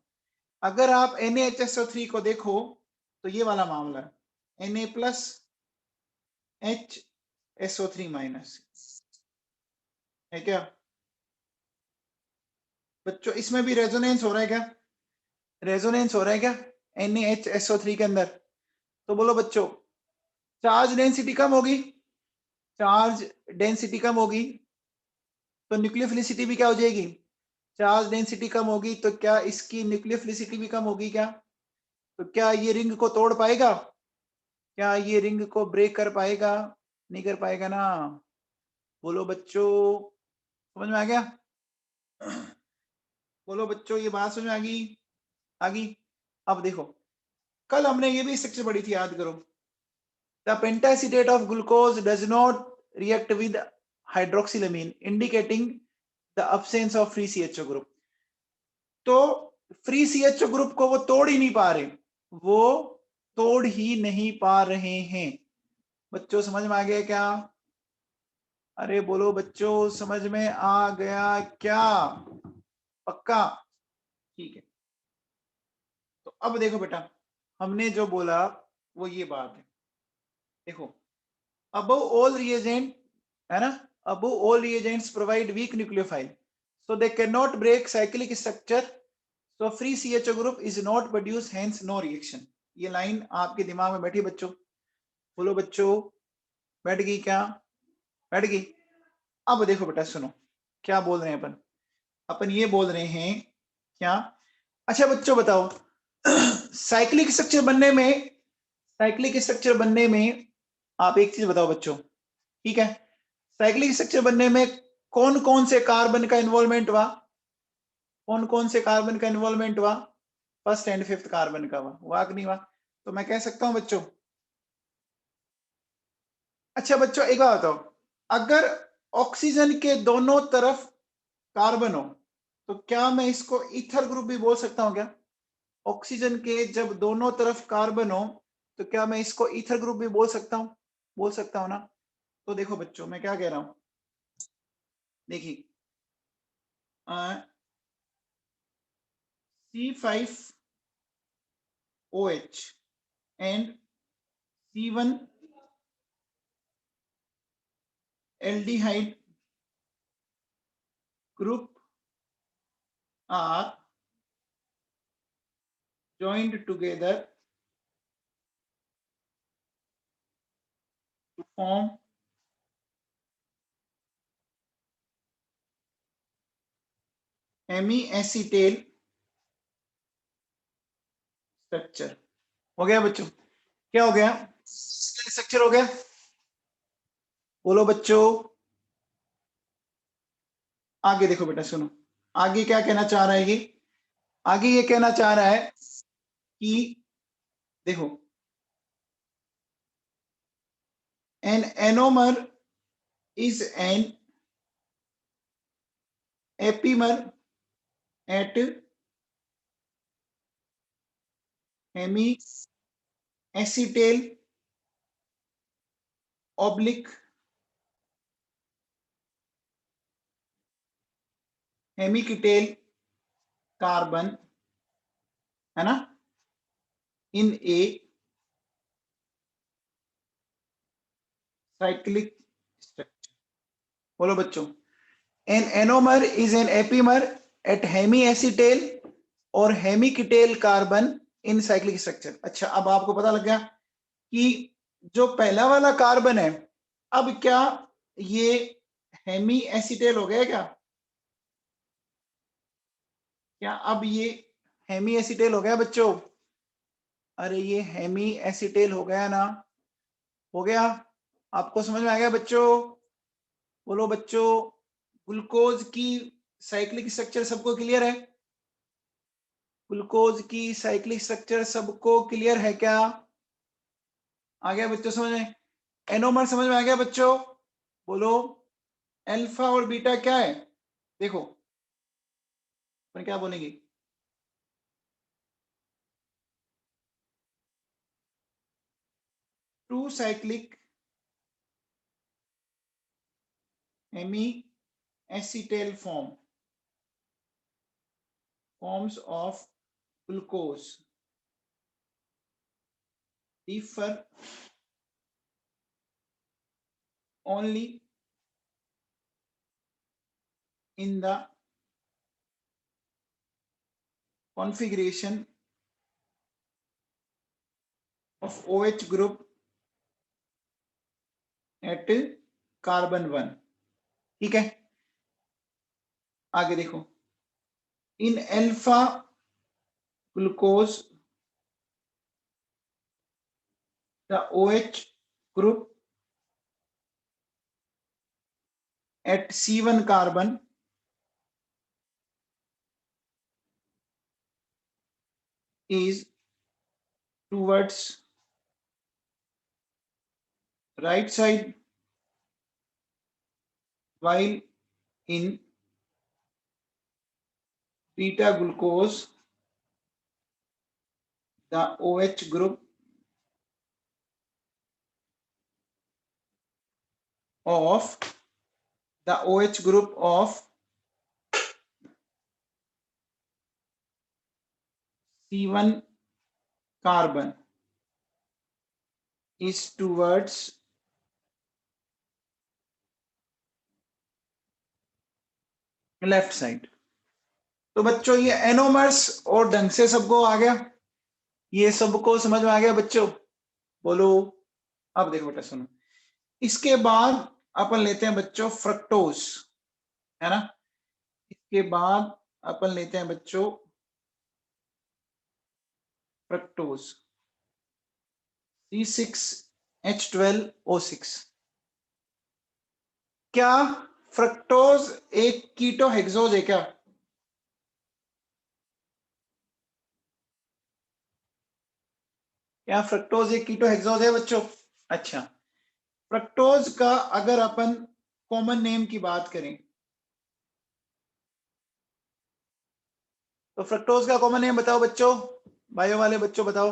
अगर आप NHSO3 को देखो, तो ये वाला मामला है, Na प्लस HSO3 माइनस, है क्या बच्चों? इसमें भी रेजोनेंस हो रहा है क्या? रेजोनेंस हो रहा है क्या NaHSO3 के अंदर? तो बोलो बच्चों, चार्ज डेंसिटी कम होगी, चार्ज डेंसिटी कम होगी, तो न्यूक्लियोफिलिसिटी भी क्या हो जाएगी? चार्ज डेंसिटी कम होगी, तो क्या इसकी न्यूक्लियोफिलिसिटी भी कम होगी क्या? तो क्या ये रिंग को तोड़ पाएगा? क्या ये रिंग को ब्रेक कर पाएगा? नहीं कर पाएगा ना? बोलो बच्चों, समझ में आ गया? बोलो बच्चों, ये बात समझ में आ गई? आ गई। अब देखो, कल हमने ये भी स्ट्रक्चर पढ़ी थी, याद करो। The pentaacetate of glucose does not react with hydroxylamine indicating the absence of free CHO group. तो फ्री CHO ग्रुप को वो तोड़ ही नहीं पा रहे, वो तोड़ ही नहीं पा रहे हैं। बच्चों समझ में आ गया क्या? अरे बोलो बच्चों, समझ में आ गया क्या? पक्का? ठीक है। तो अब देखो बेटा, हमने जो बोला वो ये बात है। देखो, above all reagent, है ना, above all reagents provide weak nucleophile, so they cannot break cyclic structure, so free CHO group is not produced, hence no reaction। ये लाइन आपके दिमाग में बैठी बच्चों? बोलो बच्चों, बैठ गई क्या? बैठ गई। अब देखो बेटा सुनो, क्या बोल रहे हैं अपन? अपन ये बोल रहे हैं क्या? अच्छा बच्चों बताओ, साइक्लिक स्ट्रक्चर बनने में, साइक्लिक स्ट्रक्चर बनने में आप एक चीज बताओ बच्चों, ठीक है? साइक्लिक स्ट्रक्चर बनने में कौन कौन से कार्बन का इन्वॉल्वमेंट हुआ? कौन कौन से कार्बन का इन्वॉल्वमेंट हुआ? फर्स्ट एंड फिफ्थ कार्बन का हुआ कि नहीं हुआ? तो मैं कह सकता हूं बच्चों। अच्छा बच्चों, एक बात बताओ, अगर ऑक्सीजन के दोनों तरफ कार्बन हो, तो क्या मैं इसको ईथर ग्रुप भी बोल सकता हूं क्या? ऑक्सीजन के जब दोनों तरफ कार्बन हो, तो क्या मैं इसको ईथर ग्रुप भी बोल सकता हूं? बोल सकता हूं ना? तो देखो बच्चों, मैं क्या कह रहा हूं, देखिए, C5OH and C1 aldehyde group are joined together to form hemiacetal structure. हो गया बच्चों? क्या हो गया? स्ट्रक्चर हो गया। बोलो बच्चों। आगे देखो बेटा सुनो, आगे क्या कहना चाह रहा है ये? आगे ये कहना चाह रहा है कि देखो, an anomer is an epimer at hemiacetal oblique hemiketal carbon, है ना, इन ए साइक्लिक स्ट्रक्चर। बोलो बच्चों, an anomer is an epimer at hemiacetal और hemiketal carbon in cyclic structure. अच्छा, अब आपको पता लग गया कि जो पहला वाला कार्बन है, अब क्या ये हेमी एसिटेल हो गया? क्या अब ये हेमी एसिटेल हो गया बच्चों? अरे ये हेमी एसिटेल हो गया ना? हो गया? आपको समझ में आ गया बच्चों? बोलो बच्चों, ग्लूकोज की साइक्लिक स्ट्रक्चर सबको क्लियर है? ग्लूकोज की साइक्लिक स्ट्रक्चर सबको क्लियर है क्या? आ गया बच्चों समझ में? एनोमर समझ में आ गया बच्चों? बोलो, अल्फा और बीटा क्या है? देखो अपन क्या बोलेंगे, two cyclic hemiacetal forms of glucose differ only in the configuration of OH group at carbon 1। ठीक है, आगे देखो, in alpha glucose the OH group at C1 carbon is towards right side, while in beta glucose the OH group of C1 carbon is towards left side. तो बच्चों ये एनोमर्स और ढंग से सबको आ गया, ये सबको समझ में आ गया बच्चों? बोलो। अब देखो बेटा सुनो, इसके बाद अपन लेते हैं बच्चों फ्रक्टोज, है ना। इसके बाद अपन लेते हैं बच्चों फ्रक्टोज C6H12O6। क्या फ्रक्टोज एक कीटो हेक्सोज है क्या? क्या फ्रक्टोज एक कीटो हेक्सोज है बच्चों? अच्छा, फ्रक्टोज का अगर अपन कॉमन नेम की बात करें तो फ्रक्टोज का कॉमन नेम बताओ बच्चों, बायो वाले बच्चों बताओ,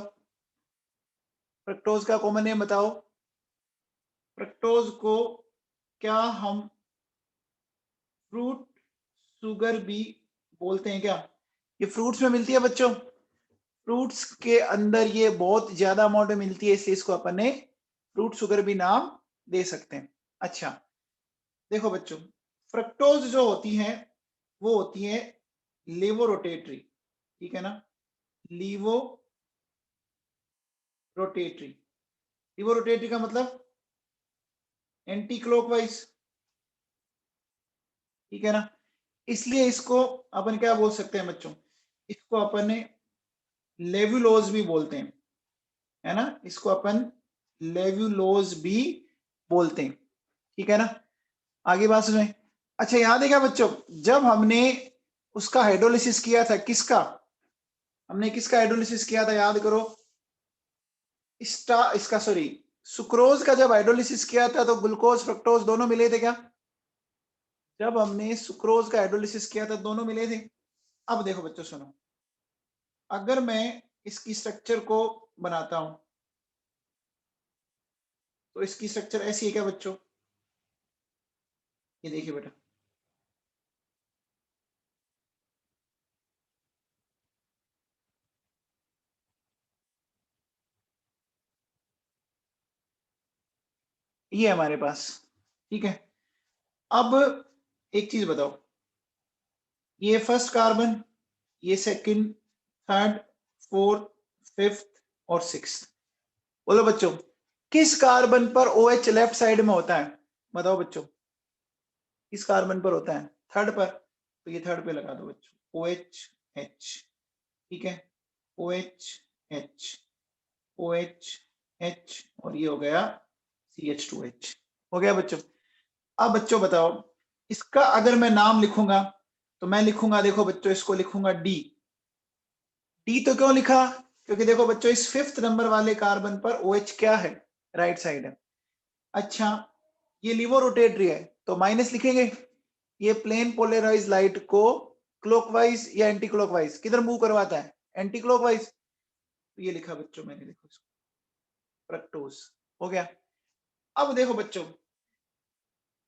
फ्रक्टोज का कॉमन नेम बताओ। फ्रक्टोज को क्या हम फ्रूट शुगर भी बोलते हैं क्या? ये फ्रूट्स में मिलती है बच्चों, फ्रूट्स के अंदर ये बहुत ज्यादा अमाउंट में मिलती है, इसलिए इसको अपन ने फ्रूट शुगर भी नाम दे सकते हैं। अच्छा देखो बच्चों, फ्रक्टोज जो होती है वो होती है लेवोरोटेटरी, ठीक है ना, लीवो रोटेटरी। लीवो रोटेटरी का मतलब एंटी क्लॉकवाइज, ठीक है ना, इसलिए इसको अपन क्या बोल सकते हैं बच्चों, इसको अपन ने लेवुलोज भी बोलते हैं, है ना, इसको अपन लेवुलोज भी बोलते हैं, ठीक है ना। आगे बात सुने। अच्छा याद है क्या बच्चों, जब हमने उसका हाइड्रोलिसिस किया था, किसका, हमने किसका हाइड्रोलिसिस किया था, याद करो। इसका सॉरी, सुक्रोज का जब हाइड्रोलिसिस किया था तो ग्लूकोज फ्रक्टोज दोनों मिले थे क्या? जब हमने सुक्रोज का हाइड्रोलिसिस किया था दोनों मिले थे। अब देखो बच्चों सुनो, अगर मैं इसकी स्ट्रक्चर को बनाता हूं तो इसकी स्ट्रक्चर ऐसी है क्या बच्चों? ये देखिए बेटा, ये हमारे पास, ठीक है। अब एक चीज बताओ, ये फर्स्ट कार्बन, ये सेकंड, थर्ड, फोर्थ, फिफ्थ और सिक्स्थ। बोलो बच्चों, किस कार्बन पर OH लेफ्ट साइड में होता है? बताओ बच्चों, किस कार्बन पर होता है? थर्ड पर, तो ये थर्ड पे लगा दो बच्चों, OH H, ठीक है। OH H, OH H, और ये हो गया CH2H। हो गया बच्चों। अब बच्चों बताओ, इसका अगर मैं नाम लिखूंगा तो मैं लिखूंगा, देखो बच्चों, इसको लिखूंगा डी। डी तो क्यों लिखा? क्योंकि देखो बच्चों, इस फिफ्थ नंबर वाले कार्बन पर OH क्या है? राइट साइड है। अच्छा, ये लिवो रोटेटरी है तो माइनस लिखेंगे। ये प्लेन पोलराइज लाइट को क्लॉकवाइज या एंटी क्लॉकवाइज किधर मूव करवाता है? Anti clockwise. तो ये लिखा बच्चों मैंने, देखो इसको, फ्रक्टोज। हो गया। अब देखो बच्चों,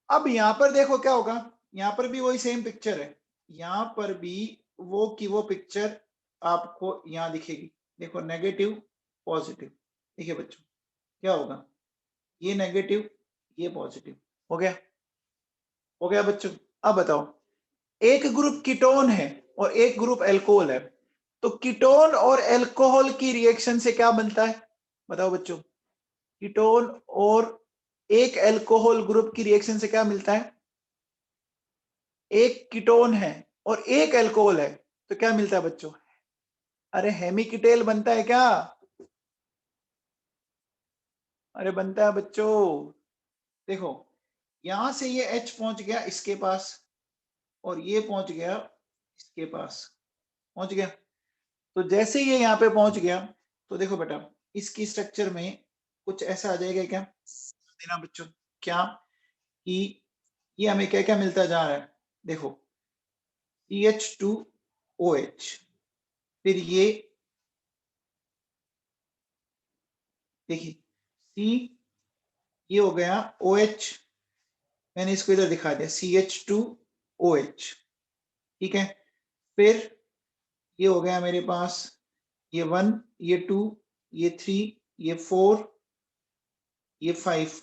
अब यहां पर देखो क्या होगा, यहां पर भी वही सेम पिक्चर है, यहां पर भी वो की वो पिक्चर आपको यहां दिखेगी। देखो नेगेटिव पॉजिटिव, देखिए बच्चों क्या होगा, ये नेगेटिव ये पॉजिटिव। हो गया? हो गया बच्चों। अब बताओ, एक ग्रुप कीटोन है और एक ग्रुप एल्कोहल है, तो कीटोन और एल्कोहल की रिएक्शन से क्या बनता है? बताओ बच्चों, कीटोन और एक एल्कोहल ग्रुप की रिएक्शन से क्या मिलता है? एक कीटोन है और एक एल्कोहल है तो क्या मिलता है बच्चों? अरे हेमिकीटेल बनता है क्या? अरे बनता है बच्चों। देखो, यहां से ये H पहुंच गया इसके पास और ये पहुंच गया इसके पास, पहुंच गया। तो जैसे ये यहाँ पे पहुंच गया तो देखो बेटा, इसकी स्ट्रक्चर में कुछ ऐसा आ जाएगा क्या देना बच्चों, क्या कि ये हमें क्या क्या मिलता जा रहा है? देखो CH2OH, फिर ये देखिए C, ये हो गया OH, मैंने इसको इधर दिखा दिया CH2OH, ठीक है। फिर ये हो गया मेरे पास, ये 1, ये 2, ये 3, ये 4, ये 5,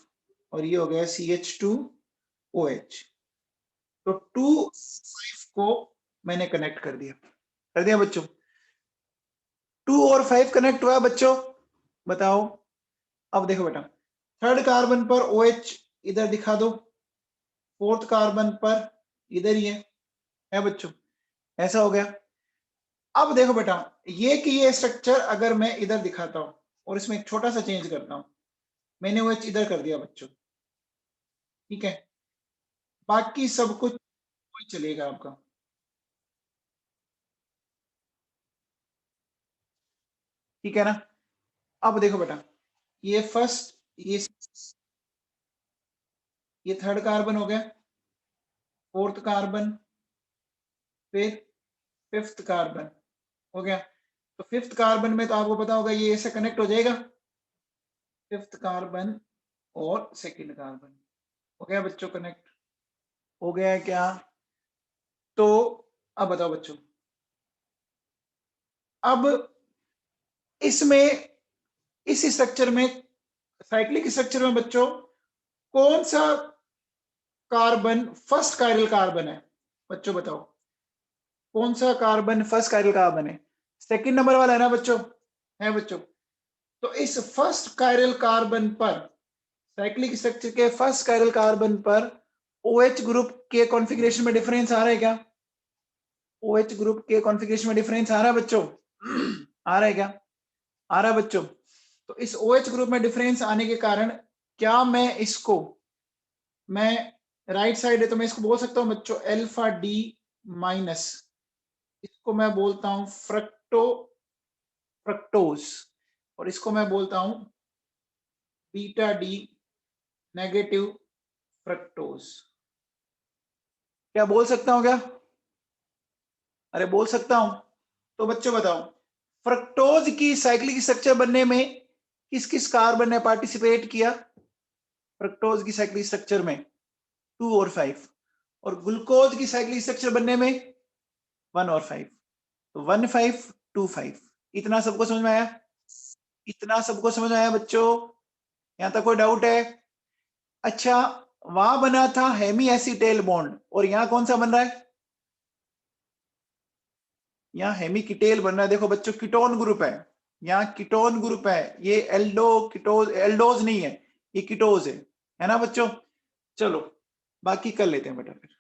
और ये हो गया CH2OH। तो 2 5 को मैंने कनेक्ट कर दिया, कर दिया बच्चों। 2 और 5 कनेक्ट हुआ बच्चों, बताओ। अब देखो बेटा, थर्ड कार्बन पर OH इधर दिखा दो, फोर्थ कार्बन पर इधर ही है बच्चों, ऐसा हो गया। अब देखो बेटा, ये कि ये स्ट्रक्चर अगर मैं इधर दिखाता हूं और इसमें एक छोटा सा चेंज करता हूं, मैंने OH इधर कर दिया बच्चों, ठीक है, बाकी सब कुछ वही चलेगा आपका। ठीक है ना? अब देखो बेटा, ये फर्स्ट, ये थर्ड कार्बन हो गया, फोर्थ कार्बन, फिर फिफ्थ कार्बन, हो गया। तो फिफ्थ कार्बन में तो आपको पता होगा ये ऐसे कनेक्ट हो जाएगा, फिफ्थ कार्बन और सेकंड कार्बन, हो गया बच्चों कनेक्ट, हो गया है क्या? तो अब बताओ बच्चों, अब इसमें, इस स्ट्रक्चर में, साइक्लिक स्ट्रक्चर में बच्चों, कौन सा कार्बन फर्स्ट कायरल कार्बन है? बच्चों बताओ, कौन सा कार्बन फर्स्ट कायरल कार्बन है? सेकंड नंबर वाला है ना बच्चों, है बच्चों। तो इस फर्स्ट कायरल कार्बन पर, साइक्लिक स्ट्रक्चर के फर्स्ट कायरल कार्बन पर OH ग्रुप के कॉन्फ़िगरेशन में डिफरेंस आ रहा है क्या? OH ग्रुप के कॉन्फ़िगरेशन में डिफरेंस आ रहा है बच्चों? आ रहा है क्या? आ रहा है बच्चों। तो इस OH ग्रुप में डिफरेंस आने के कारण क्या मैं इसको, मैं राइट साइड है तो मैं इसको बोल सकता हूं बच्चों अल्फा डी माइनस, इसको मैं बोलता हूं फ्रक्टो फ्रक्टोज, और इसको मैं बोलता हूं बीटा डी नेगेटिव फ्रक्टोज। क्या बोल सकता हूं क्या? अरे बोल सकता हूं। तो बच्चों बताओ, फ्रक्टोज की साइक्लिक स्ट्रक्चर बनने में किस किस कार्बन ने पार्टिसिपेट किया? फ्रक्टोज की साइक्लिक स्ट्रक्चर में 2 और 5, और ग्लूकोज की साइक्लिक स्ट्रक्चर बनने में 1 और 5। तो 1 5 2 5। इतना सबको समझ में आया? इतना सबको समझ में आया बच्चों? यहां तक कोई डाउट है? अच्छा, वहां बना था हेमी एसीटेल बॉन्ड, और यहां कौन सा बन रहा है? यहाँ हेमी कीटेल बन रहा है। देखो बच्चों, कीटोन ग्रुप है, यहाँ कीटोन ग्रुप है। ये एल्डो कीटोज, एल्डोज नहीं है, ये कीटोज है ना बच्चों? चलो बाकी कर लेते हैं बेटा फिर।